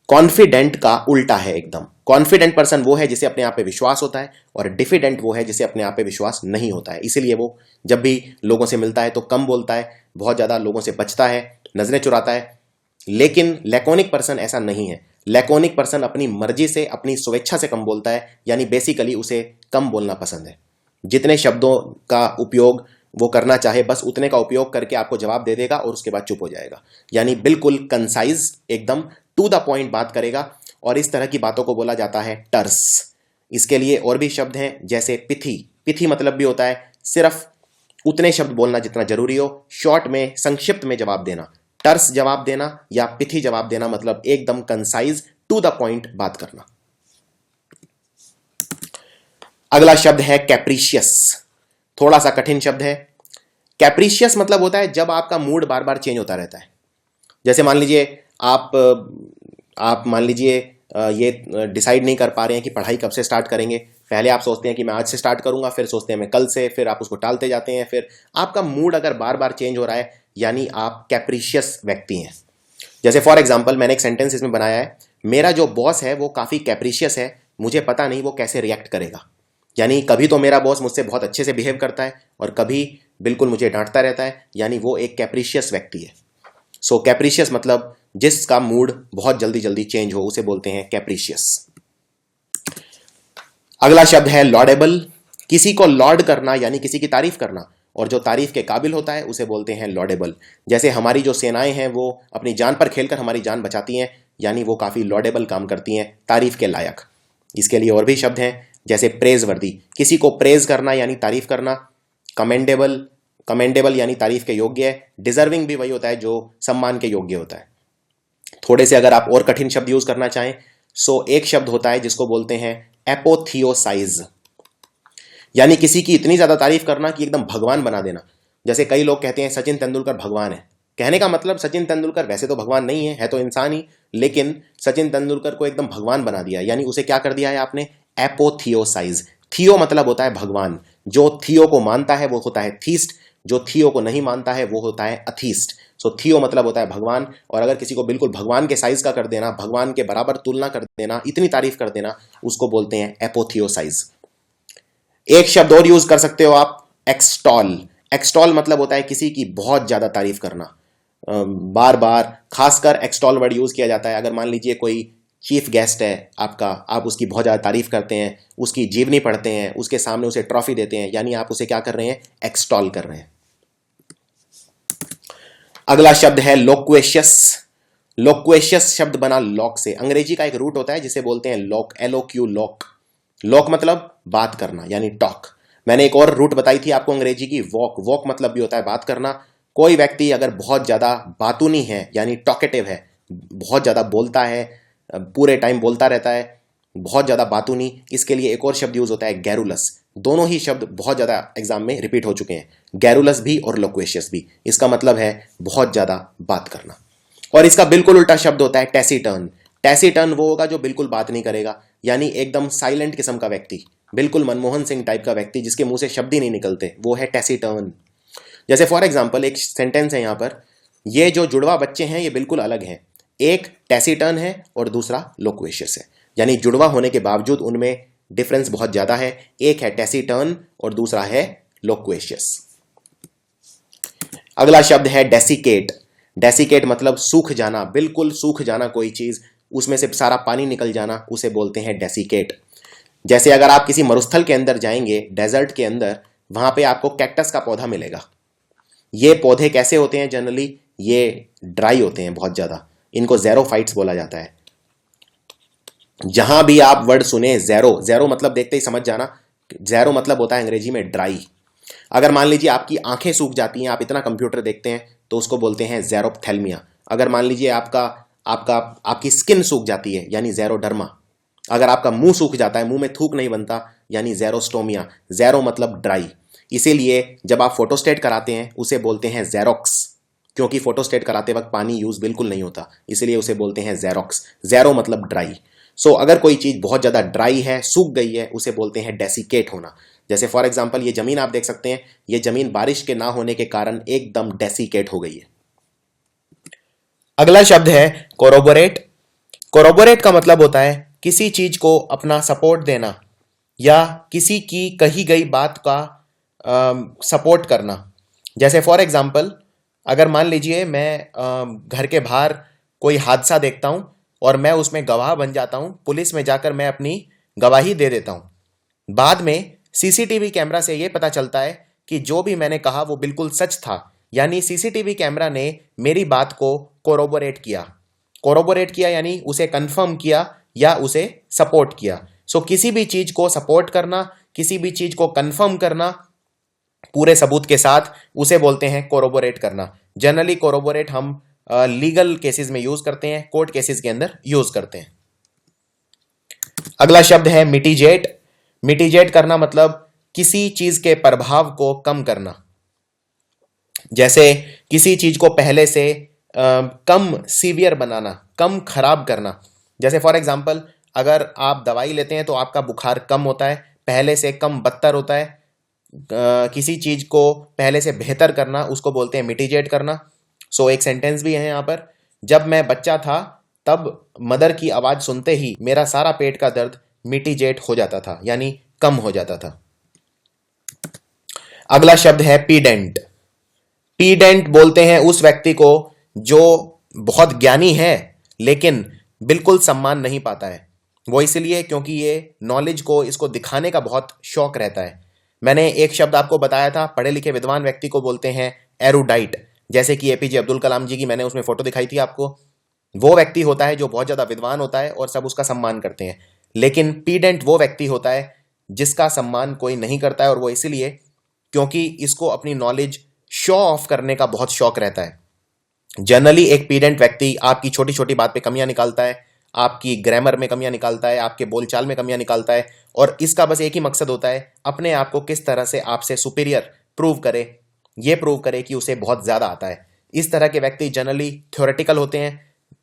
कॉन्फिडेंट का उल्टा है एकदम। कॉन्फिडेंट पर्सन वो है जिसे अपने आप पे विश्वास होता है, और डिफिडेंट वो है जिसे अपने आप पे विश्वास नहीं होता है। इसीलिए वो जब भी लोगों से मिलता है तो कम बोलता है, बहुत ज्यादा लोगों से बचता है, नजरें चुराता है। लेकिन लैकोनिक पर्सन ऐसा नहीं है। लैकोनिक पर्सन अपनी मर्जी से, अपनी स्वेच्छा से कम बोलता है, यानी बेसिकली उसे कम बोलना पसंद है। जितने शब्दों का उपयोग वो करना चाहे बस उतने का उपयोग करके आपको जवाब दे देगा और उसके बाद चुप हो जाएगा। यानी बिल्कुल कंसाइज, एकदम टू द पॉइंट बात करेगा, और इस तरह की बातों को बोला जाता है टर्स। इसके लिए और भी शब्द हैं, जैसे पिथी। पिथी मतलब भी होता है सिर्फ उतने शब्द बोलना जितना जरूरी हो, शॉर्ट में, संक्षिप्त में जवाब देना। टर्स जवाब देना या पिथी जवाब देना मतलब एकदम कंसाइज, टू द पॉइंट बात करना। अगला शब्द है कैप्रिशियस। थोड़ा सा कठिन शब्द है। कैप्रिशियस मतलब होता है जब आपका मूड बार बार चेंज होता रहता है। जैसे मान लीजिए आप मान लीजिए ये डिसाइड नहीं कर पा रहे हैं कि पढ़ाई कब से स्टार्ट करेंगे। पहले आप सोचते हैं कि मैं आज से स्टार्ट करूंगा, फिर सोचते हैं मैं कल से, फिर आप उसको टालते जाते हैं। फिर आपका मूड अगर बार बार चेंज हो रहा है, यानी आप कैप्रिशियस व्यक्ति हैं। जैसे फॉर एग्जाम्पल, मैंने एक सेंटेंस इसमें बनाया है, मेरा जो बॉस है वो काफ़ी कैप्रिशियस है, मुझे पता नहीं वो कैसे रिएक्ट करेगा। यानी कभी तो मेरा बॉस मुझसे बहुत अच्छे से बिहेव करता है और कभी बिल्कुल मुझे डांटता रहता है, यानी वो एक कैप्रिशियस व्यक्ति है। सो कैप्रिशियस मतलब जिसका मूड बहुत जल्दी जल्दी चेंज हो, उसे बोलते हैं कैप्रिशियस। अगला शब्द है लॉडेबल। किसी को लॉर्ड करना यानी किसी की तारीफ करना, और जो तारीफ के काबिल होता है उसे बोलते हैं लॉडेबल। जैसे हमारी जो सेनाएं हैं वो अपनी जान पर खेलकर हमारी जान बचाती हैं, यानी वो काफ़ी लॉडेबल काम करती हैं, तारीफ के लायक। इसके लिए और भी शब्द हैं, जैसे प्रेज वर्दी। किसी को प्रेज करना यानी तारीफ करना। कमेंडेबल, कमेंडेबल यानी तारीफ के योग्य है। डिजर्विंग भी वही होता है जो सम्मान के योग्य होता है। थोड़े से अगर आप और कठिन शब्द यूज करना चाहें, सो एक शब्द होता है जिसको बोलते हैं एपोथियोसाइज, यानी किसी की इतनी ज्यादा तारीफ करना कि एकदम भगवान बना देना। जैसे कई लोग कहते हैं सचिन तेंदुलकर भगवान है। कहने का मतलब सचिन तेंदुलकर वैसे तो भगवान नहीं है तो इंसान ही, लेकिन सचिन तेंदुलकर को एकदम भगवान बना दिया, यानी उसे क्या कर दिया है आपने, एपोथियोसाइज। थियो मतलब होता है भगवान। जो थियो को मानता है वो होता है थीस्ट, जो थियो को नहीं मानता है वो होता है अथीस्ट। सो थियो मतलब होता है भगवान, और अगर किसी को बिल्कुल भगवान के साइज का कर देना, भगवान के बराबर तुलना कर देना, इतनी तारीफ कर देना, उसको बोलते हैं एपोथियोसाइज। एक शब्द और यूज कर सकते हो आप, एक्सटॉल। एक्सटॉल मतलब होता है किसी की बहुत ज्यादा तारीफ करना, बार बार। खासकर एक्सटॉल वर्ड यूज किया जाता है अगर मान लीजिए कोई चीफ गेस्ट है आपका, आप उसकी बहुत ज्यादा तारीफ करते हैं, उसकी जीवनी पढ़ते हैं, उसके सामने उसे ट्रॉफी देते हैं, यानी आप उसे क्या कर रहे हैं, एक्सटॉल कर रहे हैं। अगला शब्द है लोक्वेशियस। लोक्वेशियस शब्द बना लॉक से। अंग्रेजी का एक रूट होता है जिसे बोलते हैं लॉक, LOQ, लॉक। लॉक मतलब बात करना यानी टॉक। मैंने एक और रूट बताई थी आपको अंग्रेजी की, वॉक। वॉक मतलब भी होता है बात करना। कोई व्यक्ति अगर बहुत ज्यादा बातूनी है यानी टॉकेटिव है, बहुत ज्यादा बोलता है, पूरे टाइम बोलता रहता है, बहुत ज्यादा बातूनी, इसके लिए एक और शब्द यूज होता है गैरुलस। दोनों ही शब्द बहुत ज्यादा एग्जाम में रिपीट हो चुके हैं, गैरुलस भी और लोक्वेशियस भी। इसका मतलब है बहुत ज्यादा बात करना। और इसका बिल्कुल उल्टा शब्द होता है टैसीटर्न। टैसीटर्न वो होगा जो बिल्कुल बात नहीं करेगा, यानी एकदम साइलेंट किस्म का व्यक्ति, बिल्कुल मनमोहन सिंह टाइप का व्यक्ति जिसके मुंह से शब्द ही नहीं निकलते, वो है टैसीटर्न। जैसे फॉर एग्जाम्पल एक सेंटेंस है यहां पर, ये जो जुड़वा बच्चे हैं ये बिल्कुल अलग हैं, एक टैसीटर्न है और दूसरा लोक्वेशियस है, यानी जुड़वा होने के बावजूद उनमें डिफरेंस बहुत ज्यादा है। एक है टैसीटर्न और दूसरा है लोक्वेशियस। अगला शब्द है डेसिकेट। डेसिकेट मतलब सूख जाना, बिल्कुल सूख जाना कोई चीज, उसमें से सारा पानी निकल जाना, उसे बोलते हैं डेसिकेट। जैसे अगर आप किसी मरुस्थल के अंदर जाएंगे, डेजर्ट के अंदर, वहां पे आपको कैक्टस का पौधा मिलेगा। ये पौधे कैसे होते हैं जनरली, ये ड्राई होते हैं बहुत ज्यादा, इनको ज़ेरोफाइट्स बोला जाता है। जहां भी आप वर्ड सुने ज़ेरो, ज़ेरो मतलब देखते ही समझ जाना ज़ेरो मतलब होता है अंग्रेजी में ड्राई। अगर मान लीजिए आपकी आंखें सूख जाती हैं, आप इतना कंप्यूटर देखते हैं, तो उसको बोलते हैं ज़ेरोप्थेल्मिया। अगर मान लीजिए आपका आपका आपकी स्किन सूख जाती है यानी ज़ेरोडर्मा। अगर आपका मुंह सूख जाता है, मुंह में थूक नहीं बनता, यानी ज़ेरोस्टोमिया। ज़ेरो मतलब ड्राई। इसीलिए जब आप फोटोस्टेट कराते हैं उसे बोलते हैं ज़ेरोक्स, क्योंकि फोटोस्टेट कराते वक्त पानी यूज बिल्कुल नहीं होता, इसलिए उसे बोलते हैं ज़ेरोक्स। ज़ेरो मतलब ड्राई। सो अगर कोई चीज बहुत ज्यादा ड्राई है, सूख गई है, उसे बोलते हैं डेसिकेट होना। जैसे फॉर एग्जांपल ये जमीन आप देख सकते हैं, ये जमीन बारिश के ना होने के कारण एकदम डेसिकेट हो गई है। अगला शब्द है कोरोबोरेट। कोरोबोरेट का मतलब होता है किसी चीज को अपना सपोर्ट देना या किसी की कही गई बात का सपोर्ट करना। जैसे फॉर एग्जांपल अगर मान लीजिए मैं घर के बाहर कोई हादसा देखता हूं और मैं उसमें गवाह बन जाता हूं, पुलिस में जाकर मैं अपनी गवाही दे देता हूं। बाद में सीसीटीवी कैमरा से यह पता चलता है कि जो भी मैंने कहा वो बिल्कुल सच था, यानी सीसीटीवी कैमरा ने मेरी बात को कोरोबोरेट किया। कोरोबोरेट किया यानी उसे कंफर्म किया या उसे सपोर्ट किया। सो किसी भी चीज को सपोर्ट करना, किसी भी चीज को कंफर्म करना पूरे सबूत के साथ, उसे बोलते हैं कोरोबोरेट करना। जनरली कोरोबोरेट हम लीगल केसेस में यूज करते हैं, कोर्ट केसेस के अंदर यूज करते हैं। अगला शब्द है मिटिजेट। मिटिजेट करना मतलब किसी चीज के प्रभाव को कम करना। जैसे किसी चीज को पहले से कम सीवियर बनाना, कम खराब करना। जैसे फॉर एग्जांपल अगर आप दवाई लेते हैं तो आपका बुखार कम होता है, पहले से कम बदतर होता है। किसी चीज को पहले से बेहतर करना, उसको बोलते हैं मिटिजेट करना। सो एक सेंटेंस भी है यहां पर, जब मैं बच्चा था तब मदर की आवाज सुनते ही मेरा सारा पेट का दर्द मिटिजेट हो जाता था, यानी कम हो जाता था। अगला शब्द है पीडेंट। पीडेंट बोलते हैं उस व्यक्ति को जो बहुत ज्ञानी है लेकिन बिल्कुल सम्मान नहीं पाता है। वो इसलिए क्योंकि ये नॉलेज को, इसको दिखाने का बहुत शौक रहता है। मैंने एक शब्द आपको बताया था, पढ़े लिखे विद्वान व्यक्ति को बोलते हैं एरुडाइट। जैसे कि एपीजे अब्दुल कलाम जी की मैंने उसमें फोटो दिखाई थी आपको। वो व्यक्ति होता है जो बहुत ज्यादा विद्वान होता है और सब उसका सम्मान करते हैं। लेकिन पीडेंट वो व्यक्ति होता है जिसका सम्मान कोई नहीं करता है, और वो इसलिए क्योंकि इसको अपनी नॉलेज शो ऑफ करने का बहुत शौक रहता है। जनरली एक पीडेंट व्यक्ति आपकी छोटी छोटी बात पे कमियां निकालता है, आपकी ग्रामर में कमियां निकालता है, आपके बोलचाल में कमियां निकालता है, और इसका बस एक ही मकसद होता है, अपने आप को किस तरह से आपसे सुपीरियर प्रूव करे, ये प्रूव करे कि उसे बहुत ज्यादा आता है। इस तरह के व्यक्ति जनरली थ्योरेटिकल होते हैं,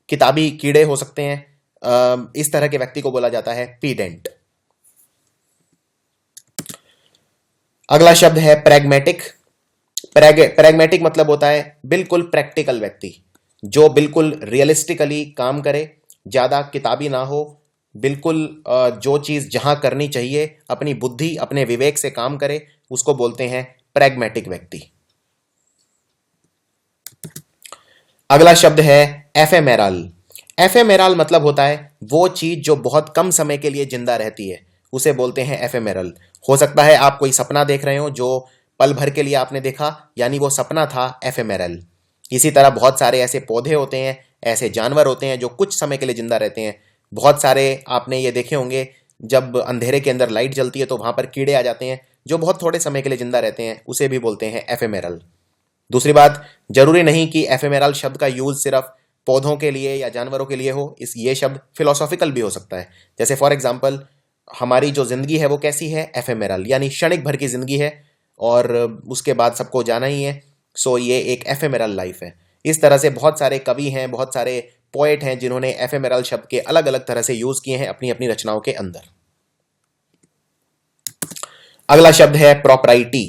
किताबी कीड़े हो सकते हैं। इस तरह के व्यक्ति को बोला जाता है पीडेंट। अगला शब्द है प्रैग्मेटिक। प्रैग्मेटिक मतलब होता है बिल्कुल प्रैक्टिकल व्यक्ति, जो बिल्कुल रियलिस्टिकली काम करे, ज्यादा किताबी ना हो, बिल्कुल जो चीज जहां करनी चाहिए अपनी बुद्धि अपने विवेक से काम करे, उसको बोलते हैं प्रैग्मेटिक व्यक्ति। अगला शब्द है एफेमेरल। एफेमेरल मतलब होता है वो चीज जो बहुत कम समय के लिए जिंदा रहती है, उसे बोलते हैं एफेमेरल। हो सकता है आप कोई सपना देख रहे हो जो पल भर के लिए आपने देखा, यानी वो सपना था एफेमेरल। इसी तरह बहुत सारे ऐसे पौधे होते हैं, ऐसे जानवर होते हैं जो कुछ समय के लिए जिंदा रहते हैं। बहुत सारे आपने ये देखे होंगे, जब अंधेरे के अंदर लाइट जलती है तो वहां पर कीड़े आ जाते हैं जो बहुत थोड़े समय के लिए जिंदा रहते हैं, उसे भी बोलते हैं एफेमेरल। दूसरी बात, जरूरी नहीं कि एफेमेरल शब्द का यूज सिर्फ पौधों के लिए या जानवरों के लिए हो, ये शब्द फिलोसॉफिकल भी हो सकता है। जैसे फॉर एग्जाम्पल हमारी जो जिंदगी है वो कैसी है, एफेमेरल, यानी क्षणिक भर की जिंदगी है और उसके बाद सबको जाना ही है। सो ये एक एफेमेरल लाइफ है। इस तरह से बहुत सारे कवि हैं, बहुत सारे पोएट हैं जिन्होंने एफेमेरल शब्द के अलग अलग तरह से यूज किए हैं अपनी अपनी रचनाओं के अंदर। अगला शब्द है प्रॉपराइटी।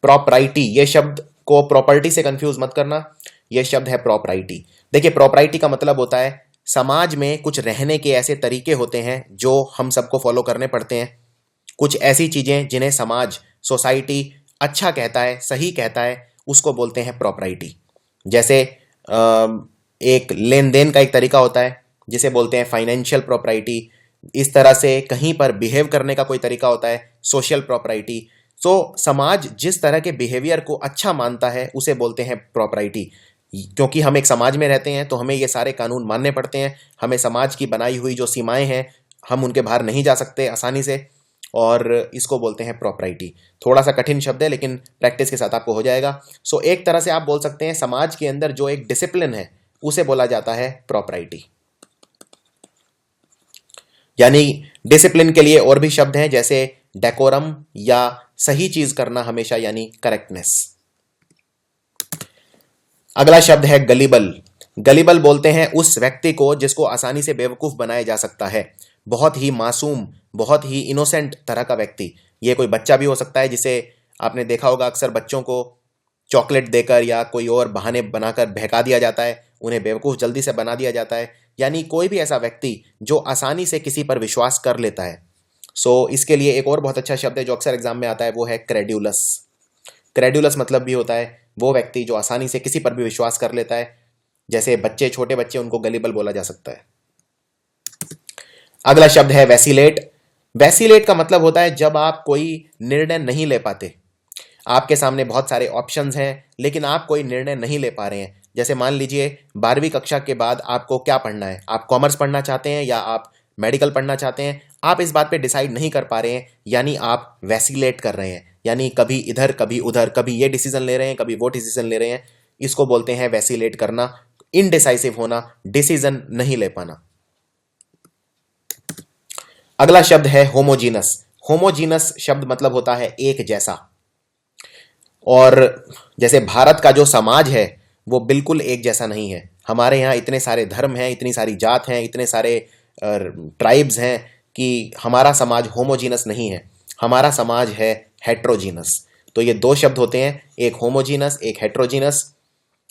प्रॉपराइटी, ये शब्द को प्रॉपर्टी से कंफ्यूज मत करना, यह शब्द है प्रॉपराइटी। देखिए प्रॉपराइटी का मतलब होता है समाज में कुछ रहने के ऐसे तरीके होते हैं जो हम सबको फॉलो करने पड़ते हैं। कुछ ऐसी चीजें जिन्हें समाज, सोसाइटी अच्छा कहता है, सही कहता है, उसको बोलते हैं प्रॉपराइटी। जैसे एक लेन देन का एक तरीका होता है जिसे बोलते हैं फाइनेंशियल प्रॉपराइटी। इस तरह से कहीं पर बिहेव करने का कोई तरीका होता है, सोशल प्रॉपराइटी। सो समाज जिस तरह के बिहेवियर को अच्छा मानता है उसे बोलते हैं प्रॉपराइटी। क्योंकि हम एक समाज में रहते हैं तो हमें ये सारे कानून मानने पड़ते हैं, हमें समाज की बनाई हुई जो सीमाएं हैं हम उनके बाहर नहीं जा सकते आसानी से, और इसको बोलते हैं प्रॉपर्टी। थोड़ा सा कठिन शब्द है लेकिन प्रैक्टिस के साथ आपको हो जाएगा। सो एक तरह से आप बोल सकते हैं समाज के अंदर जो एक डिसिप्लिन है उसे बोला जाता है प्रॉपर्टी। यानी डिसिप्लिन के लिए और भी शब्द हैं जैसे डेकोरम या सही चीज करना हमेशा यानी करेक्टनेस। अगला शब्द है गलिबल। गलिबल बोलते हैं उस व्यक्ति को जिसको आसानी से बेवकूफ बनाया जा सकता है। बहुत ही मासूम, बहुत ही इनोसेंट तरह का व्यक्ति। ये कोई बच्चा भी हो सकता है जिसे आपने देखा होगा अक्सर बच्चों को चॉकलेट देकर या कोई और बहाने बनाकर बहका दिया जाता है, उन्हें बेवकूफ जल्दी से बना दिया जाता है। यानी कोई भी ऐसा व्यक्ति जो आसानी से किसी पर विश्वास कर लेता है। सो इसके लिए एक और बहुत अच्छा शब्द है जो अक्सर एग्जाम में आता है, वो है क्रेड्यूलस। क्रेड्यूलस मतलब भी होता है वो व्यक्ति जो आसानी से किसी पर भी विश्वास कर लेता है। जैसे बच्चे, छोटे बच्चे, उनको गलिबल बोला जा सकता है। अगला शब्द है वैसिलेट। वैसिलेट का मतलब होता है जब आप कोई निर्णय नहीं ले पाते। आपके सामने बहुत सारे ऑप्शंस हैं लेकिन आप कोई निर्णय नहीं ले पा रहे हैं। जैसे मान लीजिए 12वीं कक्षा के बाद आपको क्या पढ़ना है, आप कॉमर्स पढ़ना चाहते हैं या आप मेडिकल पढ़ना चाहते हैं, आप इस बात पे डिसाइड नहीं कर पा रहे हैं, यानी आप वैसिलेट कर रहे हैं। यानी कभी इधर कभी उधर, कभी ये डिसीजन ले रहे हैं कभी वो डिसीजन ले रहे हैं। इसको बोलते हैं वैसिलेट करना, इनडिसाइसिव होना, डिसीजन नहीं ले पाना। अगला शब्द है होमोजीनस। होमोजीनस शब्द मतलब होता है एक जैसा। और जैसे भारत का जो समाज है वो बिल्कुल एक जैसा नहीं है। हमारे यहाँ इतने सारे धर्म हैं, इतनी सारी जात हैं, इतने सारे ट्राइब्स हैं कि हमारा समाज होमोजीनस नहीं है। हमारा समाज है हेट्रोजीनस। तो ये दो शब्द होते हैं, एक होमोजीनस, एक heterogeneous.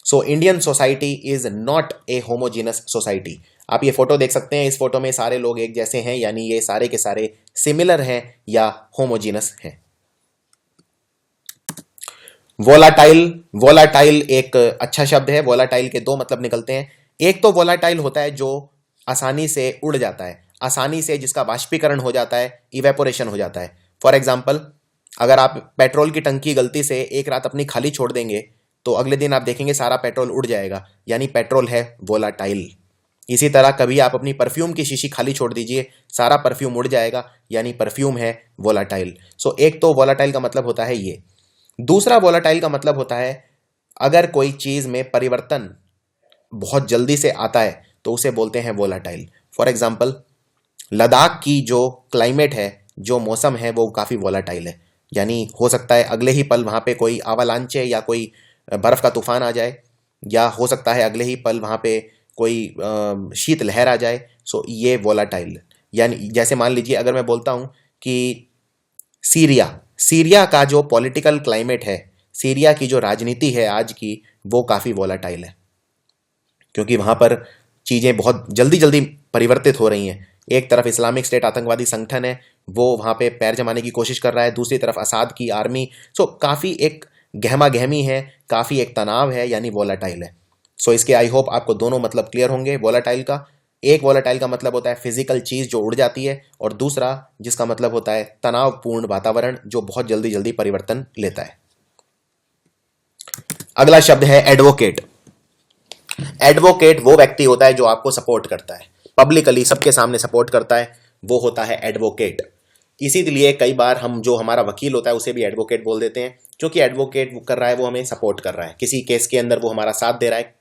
So Indian society is not a homogeneous society. आप ये फोटो देख सकते हैं, इस फोटो में सारे लोग एक जैसे हैं, यानी ये सारे के सारे सिमिलर हैं या होमोजीनस हैं। वोलाटाइल। वोलाटाइल एक अच्छा शब्द है। वोलाटाइल के दो मतलब निकलते हैं। एक तो वोलाटाइल होता है जो आसानी से उड़ जाता है, आसानी से जिसका वाष्पीकरण हो जाता है, इवेपोरेशन हो जाता है। फॉर एग्जाम्पल, अगर आप पेट्रोल की टंकी गलती से एक रात अपनी खाली छोड़ देंगे तो अगले दिन आप देखेंगे सारा पेट्रोल उड़ जाएगा, यानी पेट्रोल है वोलाटाइल। इसी तरह कभी आप अपनी परफ्यूम की शीशी खाली छोड़ दीजिए, सारा परफ्यूम उड़ जाएगा, यानी परफ्यूम है वोलाटाइल। सो एक तो वोलाटाइल का मतलब होता है ये। दूसरा वोलाटाइल का मतलब होता है अगर कोई चीज में परिवर्तन बहुत जल्दी से आता है तो उसे बोलते हैं वोलाटाइल। फॉर एग्जाम्पल, लद्दाख की जो क्लाइमेट है, जो मौसम है, वो काफी वोलाटाइल है। यानी हो सकता है अगले ही पल वहां पे कोई आवालांचे या कोई बर्फ का तूफान आ जाए, या हो सकता है अगले ही पल वहां पे कोई शीत लहर आ जाए। सो ये वोलाटाइल। यानी जैसे मान लीजिए अगर मैं बोलता हूं कि सीरिया सीरिया का जो पॉलिटिकल क्लाइमेट है, सीरिया की जो राजनीति है आज की, वो काफी वोलाटाइल है, क्योंकि वहां पर चीजें बहुत जल्दी जल्दी परिवर्तित हो रही हैं। एक तरफ इस्लामिक स्टेट आतंकवादी संगठन है, वो वहां पे पैर जमाने की कोशिश कर रहा है, दूसरी तरफ असाद की आर्मी। सो काफी एक गहमा गहमी है, काफी एक तनाव है, यानी वोलाटाइल है। सो इसके आई होप आपको दोनों मतलब क्लियर होंगे वोलाटाइल का। एक वोलाटाइल का मतलब होता है फिजिकल चीज जो उड़ जाती है, और दूसरा जिसका मतलब होता है तनावपूर्ण वातावरण जो बहुत जल्दी जल्दी परिवर्तन लेता है। अगला शब्द है एडवोकेट। एडवोकेट वो व्यक्ति होता है जो आपको सपोर्ट करता है, पब्लिकली सबके सामने सपोर्ट करता है, वो होता है एडवोकेट। इसीलिए कई बार हम जो हमारा वकील होता है उसे भी एडवोकेट बोल देते हैं, क्योंकि एडवोकेट वो कर रहा है, वो हमें सपोर्ट कर रहा है, किसी केस के अंदर वो हमारा साथ दे रहा है।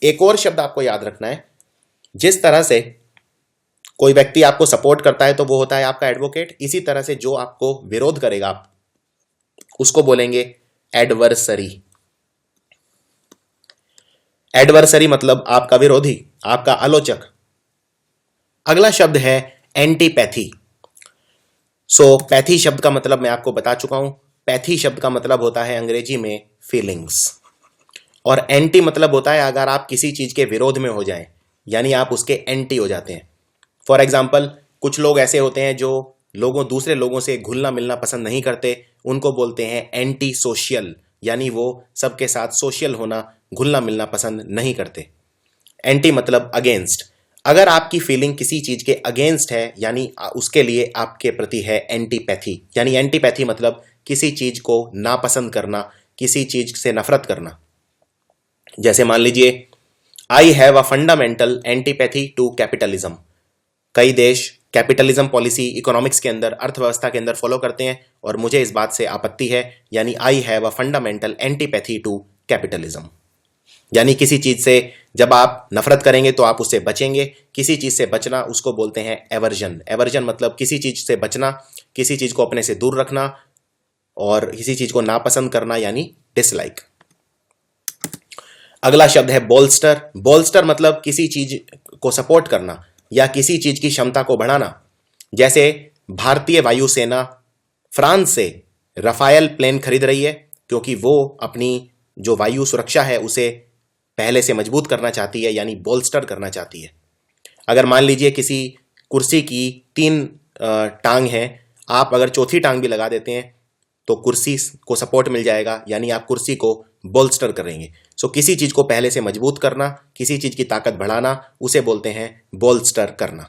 एक और शब्द आपको याद रखना है, जिस तरह से कोई व्यक्ति आपको सपोर्ट करता है तो वो होता है आपका एडवोकेट, इसी तरह से जो आपको विरोध करेगा आप उसको बोलेंगे एडवर्सरी। एडवर्सरी मतलब आपका विरोधी, आपका आलोचक। अगला शब्द है एंटीपैथी। सो पैथी शब्द का मतलब मैं आपको बता चुका हूं। पैथी शब्द का मतलब होता है अंग्रेजी में फीलिंग्स, और एंटी मतलब होता है अगर आप किसी चीज के विरोध में हो जाएं, यानी आप उसके एंटी हो जाते हैं। फॉर एग्जाम्पल, कुछ लोग ऐसे होते हैं जो दूसरे लोगों से घुलना मिलना पसंद नहीं करते, उनको बोलते हैं एंटी सोशल, यानी वो सबके साथ सोशल होना, घुलना मिलना पसंद नहीं करते। एंटी मतलब अगेंस्ट। अगर आपकी फीलिंग किसी चीज के अगेंस्ट है, यानी उसके लिए आपके प्रति है एंटीपैथी। यानी एंटीपैथी मतलब किसी चीज को नापसंद करना, किसी चीज से नफरत करना। जैसे मान लीजिए, I have a fundamental antipathy to capitalism. कई देश कैपिटलिज्म पॉलिसी इकोनॉमिक्स के अंदर, अर्थव्यवस्था के अंदर फॉलो करते हैं, और मुझे इस बात से आपत्ति है, यानी I have a fundamental antipathy to capitalism. यानी किसी चीज से जब आप नफरत करेंगे तो आप उससे बचेंगे, किसी चीज से बचना उसको बोलते हैं एवर्जन। एवर्जन मतलब किसी चीज से बचना, किसी चीज को अपने से दूर रखना, और किसी चीज को नापसंद करना यानी डिसलाइक। अगला शब्द है बोल्स्टर। बोल्स्टर मतलब किसी चीज को सपोर्ट करना या किसी चीज की क्षमता को बढ़ाना। जैसे भारतीय वायुसेना फ्रांस से रफायल प्लेन खरीद रही है क्योंकि वो अपनी जो वायु सुरक्षा है उसे पहले से मजबूत करना चाहती है, यानी बोल्स्टर करना चाहती है। अगर मान लीजिए किसी कुर्सी की 3 टांग हैं, आप अगर चौथी टांग भी लगा देते हैं तो कुर्सी को सपोर्ट मिल जाएगा, यानी आप कुर्सी को बोल्स्टर करेंगे। सो किसी चीज को पहले से मजबूत करना, किसी चीज की ताकत बढ़ाना, उसे बोलते हैं बोल्स्टर करना।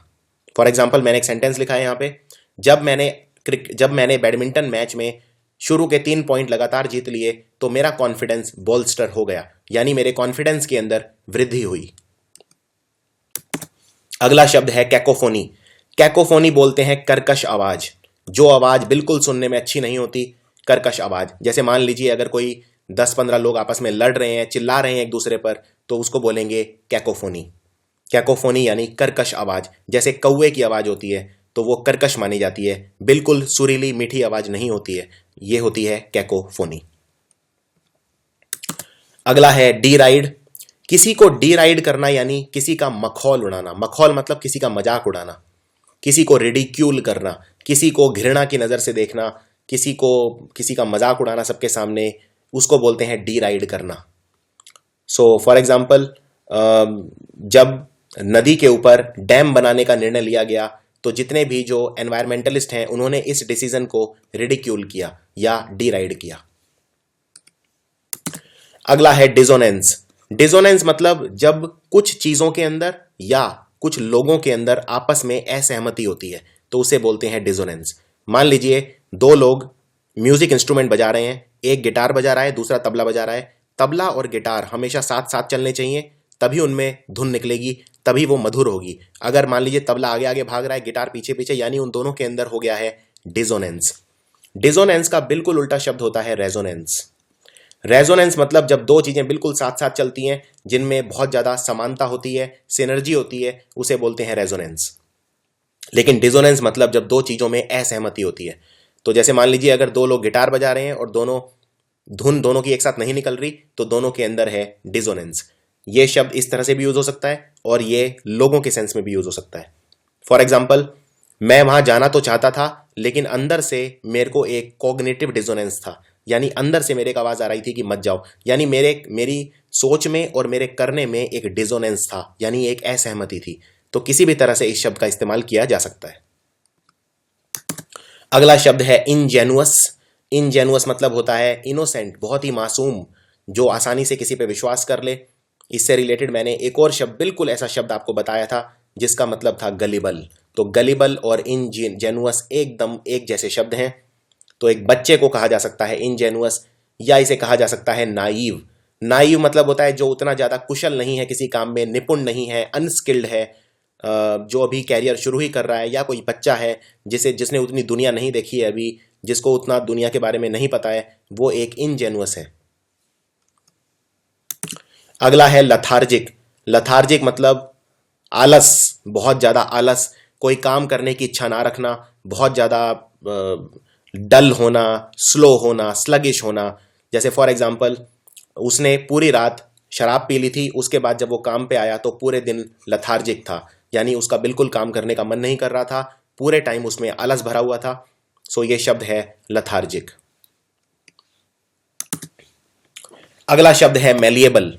फॉर एग्जाम्पल मैंने एक सेंटेंस लिखा है यहाँ पे, जब मैंने बैडमिंटन मैच में शुरू के 3 पॉइंट लगातार जीत लिए तो मेरा कॉन्फिडेंस बोल्स्टर हो गया, यानी मेरे कॉन्फिडेंस के अंदर वृद्धि हुई। अगला शब्द है कैकोफोनी। कैकोफोनी बोलते हैं कर्कश आवाज, जो आवाज बिल्कुल सुनने में अच्छी नहीं होती, कर्कश आवाज। जैसे मान लीजिए अगर कोई 10-15 लोग आपस में लड़ रहे हैं, चिल्ला रहे हैं एक दूसरे पर, तो उसको बोलेंगे कैकोफोनी। कैकोफोनी यानी कर्कश आवाज। जैसे कौवे की आवाज होती है तो वो कर्कश मानी जाती है, बिल्कुल सुरीली मीठी आवाज नहीं होती है, ये होती है कैकोफोनी। अगला है डी राइड। किसी को डी राइड करना यानी किसी का मखौल उड़ाना। मखौल मतलब किसी का मजाक उड़ाना, किसी को रिडिक्यूल करना, किसी को घृणा की नजर से देखना, किसी का मजाक उड़ाना सबके सामने, उसको बोलते हैं डी राइड करना। सो फॉर एग्जाम्पल जब नदी के ऊपर डैम बनाने का निर्णय लिया गया तो जितने भी जो एनवायरमेंटलिस्ट हैं उन्होंने इस डिसीजन को रिडिक्यूल किया या डी राइड किया। अगला है डिसोनेंस। डिसोनेंस मतलब जब कुछ चीजों के अंदर या कुछ लोगों के अंदर आपस में असहमति होती है तो उसे बोलते हैं डिसोनेंस। मान लीजिए 2 लोग म्यूजिक इंस्ट्रूमेंट बजा रहे हैं, एक गिटार बजा रहा है, दूसरा तबला बजा रहा है। तबला और गिटार हमेशा साथ साथ चलने चाहिए, तभी उनमें धुन निकलेगी, तभी वो मधुर होगी। अगर मान लीजिए तबला आगे आगे भाग रहा है, गिटार पीछे पीछे, यानी उन दोनों के अंदर हो गया है डिसोनेंस। डिसोनेंस का बिल्कुल उल्टा शब्द होता है रेजोनेंस। रेजोनेंस मतलब जब 2 चीजें बिल्कुल साथ साथ चलती हैं, जिनमें बहुत ज्यादा समानता होती है, सिनर्जी होती है, उसे बोलते हैं रेजोनेंस। लेकिन डिसोनेंस मतलब जब 2 चीजों में असहमति होती है। तो जैसे मान लीजिए अगर 2 लोग गिटार बजा रहे हैं और धुन दोनों की एक साथ नहीं निकल रही, तो दोनों के अंदर है डिसोनेंस। ये शब्द इस तरह से भी यूज हो सकता है और ये लोगों के सेंस में भी यूज हो सकता है। फॉर एग्जाम्पल, मैं वहां जाना तो चाहता था लेकिन अंदर से मेरे को एक कॉग्निटिव डिसोनेंस था, यानी अंदर से मेरे एक आवाज आ रही थी कि मत जाओ, यानी मेरी सोच में और मेरे करने में एक डिसोनेंस था, यानी एक असहमति थी। तो किसी भी तरह से इस शब्द का इस्तेमाल किया जा सकता है। अगला शब्द है इनजेनुअस। इनजेनुअस मतलब होता है इनोसेंट, बहुत ही मासूम, जो आसानी से किसी पे विश्वास कर ले। इससे रिलेटेड मैंने एक और शब्द, बिल्कुल ऐसा शब्द आपको बताया था जिसका मतलब था गलिबल। तो गलिबल और इनजेनुअस एकदम एक जैसे शब्द हैं। तो एक बच्चे को कहा जा सकता है इनजेनुअस, या इसे कहा जा सकता है नाइव। नाइव मतलब होता है जो उतना ज्यादा कुशल नहीं है किसी काम में, निपुण नहीं है, अनस्किल्ड है, जो अभी कैरियर शुरू ही कर रहा है, या कोई बच्चा है जिसने उतनी दुनिया नहीं देखी है अभी, जिसको उतना दुनिया के बारे में नहीं पता है, वो एक इनजेनुअस है। अगला है लथार्जिक। लथार्जिक मतलब आलस, बहुत ज्यादा आलस, कोई काम करने की इच्छा ना रखना, बहुत ज्यादा डल होना, स्लो होना, स्लगिश होना। जैसे फॉर एग्जाम्पल उसने पूरी रात शराब पी ली थी, उसके बाद जब वो काम पे आया तो पूरे दिन लथार्जिक था, यानी उसका बिल्कुल काम करने का मन नहीं कर रहा था, पूरे टाइम उसमें आलस भरा हुआ था। सो ये शब्द है लथार्जिक। अगला शब्द है मैलिएबल।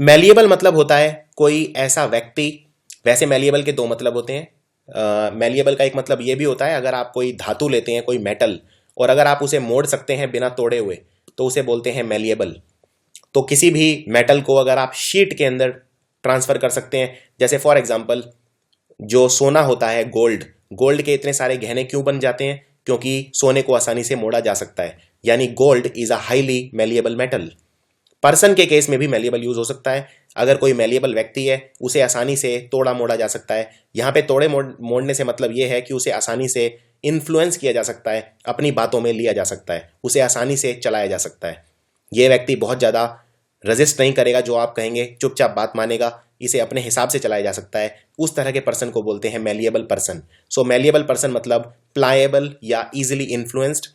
मैलिएबल मतलब होता है कोई ऐसा व्यक्ति, वैसे मैलिएबल के 2 मतलब होते हैं। मैलिएबल का एक मतलब ये भी होता है अगर आप कोई धातु लेते हैं, कोई मेटल, और अगर आप उसे मोड़ सकते हैं बिना तोड़े हुए तो उसे बोलते हैं मैलिएबल। तो किसी भी मेटल को अगर आप शीट के अंदर ट्रांसफर कर सकते हैं, जैसे फॉर एग्जांपल जो सोना होता है, गोल्ड के इतने सारे गहने क्यों बन जाते हैं? क्योंकि सोने को आसानी से मोड़ा जा सकता है, यानी gold is a highly malleable metal. Person के केस में भी मैलिएबल यूज हो सकता है। अगर कोई मैलिएबल व्यक्ति है उसे आसानी से तोड़ा मोड़ा जा सकता है। यहाँ पे तोड़े मोड़ने से मतलब ये है कि उसे आसानी से इन्फ्लुएंस किया जा सकता है, अपनी बातों में लिया जा सकता है, उसे आसानी से चलाया जा सकता है। ये व्यक्ति बहुत ज़्यादा रेजिस्ट नहीं करेगा, जो आप कहेंगे चुपचाप बात मानेगा, इसे अपने हिसाब से चलाया जा सकता है। उस तरह के पर्सन को बोलते हैं मैलिएबल पर्सन। सो मैलिएबल पर्सन मतलब प्लाएबल या इजीली इन्फ्लुएंस्ड,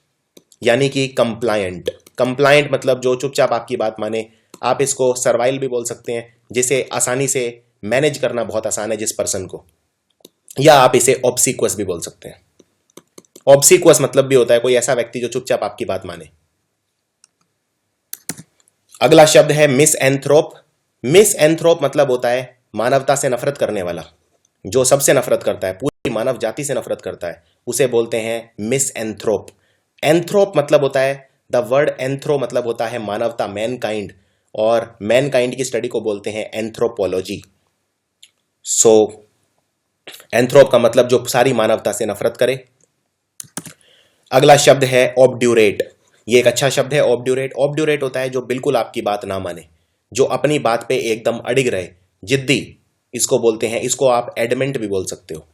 यानी कि कंप्लायंट। कंप्लायंट मतलब जो चुपचाप आपकी बात माने। आप इसको सर्वाइल भी बोल सकते हैं, जिसे आसानी से मैनेज करना बहुत आसान है जिस पर्सन को, या आप इसे ऑब्सिक्वस भी बोल सकते हैं। ऑब्सिक्वस मतलब भी होता है कोई ऐसा व्यक्ति जो चुपचाप आपकी बात माने। अगला शब्द है मिसएंथ्रोप। मिसएंथ्रोप मतलब होता है मानवता से नफरत करने वाला, जो सबसे नफरत करता है, पूरी मानव जाति से नफरत करता है, उसे बोलते हैं मिसएंथ्रोप। एंथ्रोप मतलब होता है, द वर्ड एंथ्रो मतलब होता है मानवता, मैनकाइंड, और मैनकाइंड की स्टडी को बोलते हैं एंथ्रोपोलॉजी। सो एंथ्रोप का मतलब जो सारी मानवता से नफरत करे। अगला शब्द है ऑब्ड्यूरेट। ये एक अच्छा शब्द है, ऑब्ड्यूरेट। ऑब्ड्यूरेट होता है जो बिल्कुल आपकी बात ना माने, जो अपनी बात पे एकदम अडिग रहे, जिद्दी, इसको बोलते हैं। इसको आप एडमेंट भी बोल सकते हो,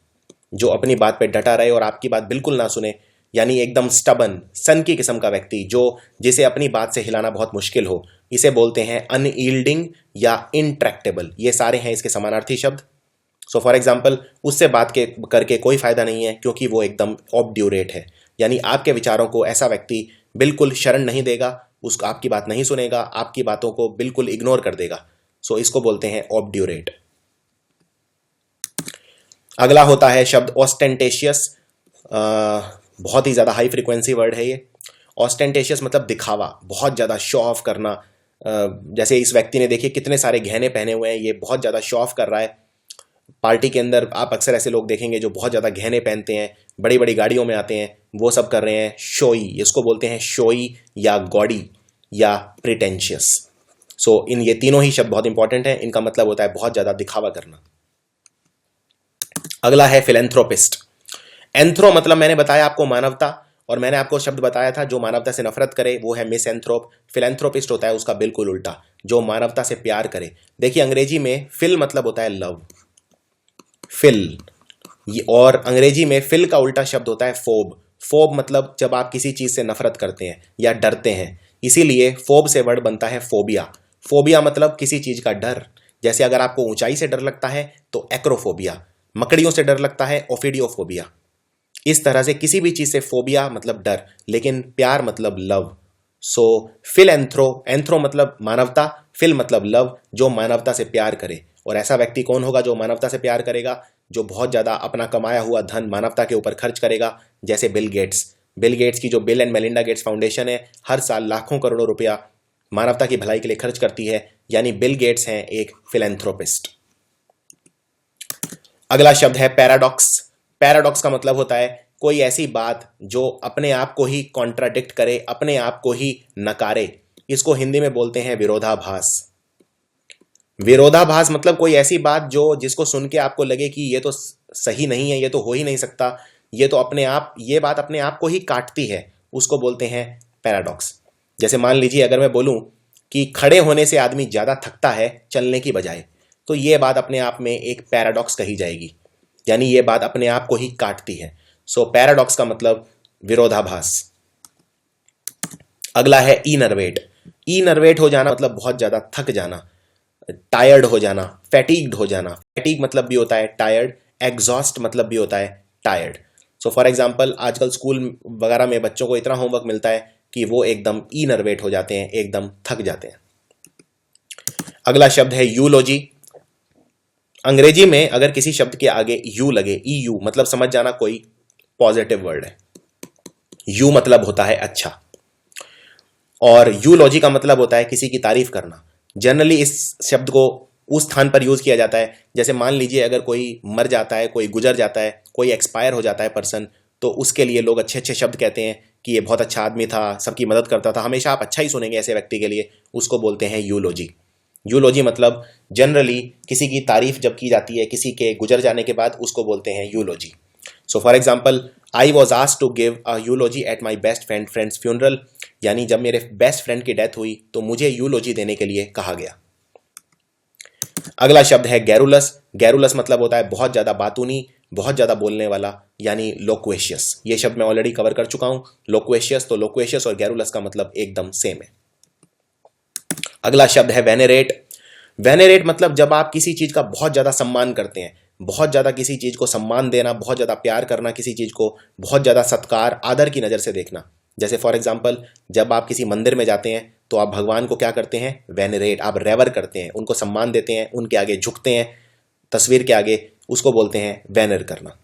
जो अपनी बात पे डटा रहे और आपकी बात बिल्कुल ना सुने, यानी एकदम स्टबन, सन की किस्म का व्यक्ति, जो जिसे अपनी बात से हिलाना बहुत मुश्किल हो, इसे बोलते हैं अनयील्डिंग या इंट्रैक्टेबल। ये सारे हैं इसके समानार्थी शब्द। सो फॉर एग्जाम्पल, उससे बात करके कोई फायदा नहीं है, क्योंकि वो एकदम ऑब्ड्यूरेट है, यानी आपके विचारों को ऐसा व्यक्ति बिल्कुल शरण नहीं देगा, उसको आपकी बात नहीं सुनेगा, आपकी बातों को बिल्कुल इग्नोर कर देगा। सो इसको बोलते हैं ऑब्ड्यूरेट। अगला होता है शब्द ऑस्टेंटेशियस। बहुत ही ज्यादा हाई फ्रीक्वेंसी वर्ड है ये। ऑस्टेंटेशियस मतलब दिखावा, बहुत ज्यादा शो ऑफ करना। जैसे इस व्यक्ति ने देखिए कितने सारे गहने पहने हुए हैं, ये बहुत ज्यादा शो ऑफ कर रहा है। पार्टी के अंदर आप अक्सर ऐसे लोग देखेंगे जो बहुत ज्यादा गहने पहनते हैं, बड़ी बड़ी गाड़ियों में आते हैं, वो सब कर रहे हैं शोई। इसको बोलते हैं शोई या गॉडी या प्रिटेंशियस। सो इन ये तीनों ही शब्द बहुत इंपॉर्टेंट हैं। इनका मतलब होता है बहुत ज्यादा दिखावा करना। अगला है फिलेंथ्रोपिस्ट। एंथ्रो मतलब मैंने बताया आपको मानवता, और मैंने आपको शब्द बताया था जो मानवता से नफरत करे वो है मिसएंथ्रोप। फिलेंथ्रोपिस्ट होता है उसका बिल्कुल उल्टा, जो मानवता से प्यार करे। देखिए अंग्रेजी में फिल मतलब होता है लव, फिल, और अंग्रेजी में फिल का उल्टा शब्द होता है फोब। फोब मतलब जब आप किसी चीज से नफरत करते हैं या डरते हैं, इसीलिए फोब से वर्ड बनता है फोबिया। फोबिया मतलब किसी चीज का डर। जैसे अगर आपको ऊंचाई से डर लगता है तो एक्रोफोबिया, मकड़ियों से डर लगता है ओफिडियोफोबिया। इस तरह से किसी भी चीज से फोबिया मतलब डर, लेकिन प्यार मतलब लव। सो फिलेंथ्रो, एंथ्रो मतलब मानवता, फिल मतलब लव, जो मानवता से प्यार करे। और ऐसा व्यक्ति कौन होगा जो मानवता से प्यार करेगा? जो बहुत ज्यादा अपना कमाया हुआ धन मानवता के ऊपर खर्च करेगा, जैसे बिल गेट्स। बिल गेट्स की जो bill and Melinda Gates foundation है, हर साल लाखों करोड़ों रुपया मानवता की भलाई के लिए खर्च करती है, यानी बिल गेट्स हैं एक फिलेंथ्रोपिस्ट। अगला शब्द है पैराडॉक्स। पैराडॉक्स का मतलब होता है कोई ऐसी बात जो अपने आप को ही कॉन्ट्राडिक्ट करे, अपने आप को ही नकारे। इसको हिंदी में बोलते हैं विरोधाभास। विरोधाभास मतलब कोई ऐसी बात जो जिसको सुन के आपको लगे कि ये तो सही नहीं है, ये तो हो ही नहीं सकता, ये तो अपने आप, ये बात अपने आप को ही काटती है, उसको बोलते हैं पैराडॉक्स। जैसे मान लीजिए अगर मैं बोलूं कि खड़े होने से आदमी ज्यादा थकता है चलने की बजाय, तो ये बात अपने आप में एक पैराडॉक्स कही जाएगी, यानी ये बात अपने आप को ही काटती है। सो पैराडॉक्स का मतलब विरोधाभास। अगला है इनर्वेट। इनर्वेट हो जाना मतलब बहुत ज्यादा थक जाना, टायर्ड हो जाना, फैटिग्ड हो जाना। फैटिग मतलब भी होता है टायर्ड, एग्जॉस्ट मतलब भी होता है टायर्ड। सो फॉर एग्जाम्पल आजकल स्कूल वगैरह में बच्चों को इतना होमवर्क मिलता है कि वो एकदम इनर्वेट हो जाते हैं, एकदम थक जाते हैं। अगला शब्द है यूलोजी। अंग्रेजी में अगर किसी शब्द के आगे यू लगे, ईयू, मतलब समझ जाना कोई पॉजिटिव वर्ड है। यू मतलब होता है अच्छा, और यूलॉजी का मतलब होता है किसी की तारीफ करना। जनरली इस शब्द को उस स्थान पर यूज किया जाता है, जैसे मान लीजिए अगर कोई मर जाता है, कोई गुजर जाता है, कोई एक्सपायर हो जाता है पर्सन, तो उसके लिए लोग अच्छे अच्छे शब्द कहते हैं कि ये बहुत अच्छा आदमी था, सबकी मदद करता था, हमेशा आप अच्छा ही सुनेंगे ऐसे व्यक्ति के लिए, उसको बोलते हैं यूलॉजी। यूलॉजी मतलब जनरली किसी की तारीफ जब की जाती है किसी के गुजर जाने के बाद, उसको बोलते हैं eulogy. So for example, I was asked to give a eulogy at my best friend's funeral. यानी जब मेरे बेस्ट फ्रेंड की डेथ हुई तो मुझे यूलोजी देने के लिए कहा गया। अगला शब्द है गैरुलस। गैरुलस मतलब होता है बहुत ज्यादा बातूनी, बहुत ज्यादा बोलने वाला, यानी लोक्वेशियस। ये शब्द मैं ऑलरेडी कवर कर चुका हूं, लोक्वेशियस। तो लोक्वेशियस और गैरुलस का मतलब एकदम सेम है। अगला शब्द है वेनेरेट। वेनेरेट मतलब जब आप किसी चीज का बहुत ज्यादा सम्मान करते हैं, बहुत ज्यादा किसी चीज को सम्मान देना, बहुत ज्यादा प्यार करना, किसी चीज को बहुत ज्यादा सत्कार, आदर की नजर से देखना। जैसे फॉर एग्जाम्पल, जब आप किसी मंदिर में जाते हैं तो आप भगवान को क्या करते हैं? वेनेरेट, आप रेवर करते हैं, उनको सम्मान देते हैं, उनके आगे झुकते हैं, तस्वीर के आगे, उसको बोलते हैं वेनर करना।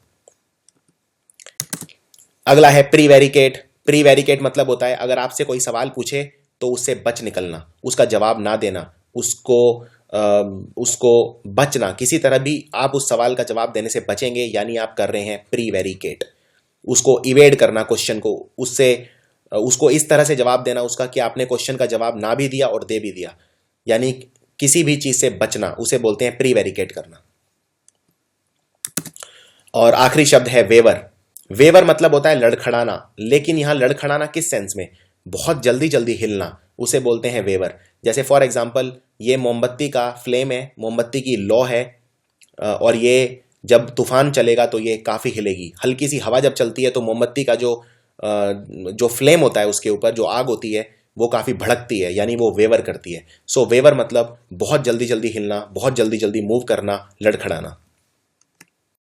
अगला है प्रीवेरिकेट। प्रीवेरिकेट मतलब होता है अगर आपसे कोई सवाल पूछे तो उससे बच निकलना, उसका जवाब ना देना, उसको बचना, किसी तरह भी आप उस सवाल का जवाब देने से बचेंगे, यानी आप कर रहे हैं प्रीवेरिकेट। उसको इवेड करना, क्वेश्चन को, उसको इस तरह से जवाब देना उसका कि आपने क्वेश्चन का जवाब ना भी दिया और दे भी दिया, यानी किसी भी चीज से बचना, उसे बोलते हैं प्रीवेरिकेट करना। और आखिरी शब्द है वेवर। वेवर मतलब होता है लड़खड़ाना, लेकिन यहां लड़खड़ाना किस सेंस में? बहुत जल्दी जल्दी हिलना, उसे बोलते हैं वेवर। जैसे फॉर एग्जाम्पल, ये मोमबत्ती का फ्लेम है, मोमबत्ती की लौ है, और ये जब तूफान चलेगा तो ये काफी हिलेगी। हल्की सी हवा जब चलती है तो मोमबत्ती का जो फ्लेम होता है, उसके ऊपर जो आग होती है वो काफी भड़कती है, यानी वो वेवर करती है। सो वेवर मतलब बहुत जल्दी जल्दी हिलना, बहुत जल्दी जल्दी मूव करना, लड़खड़ाना।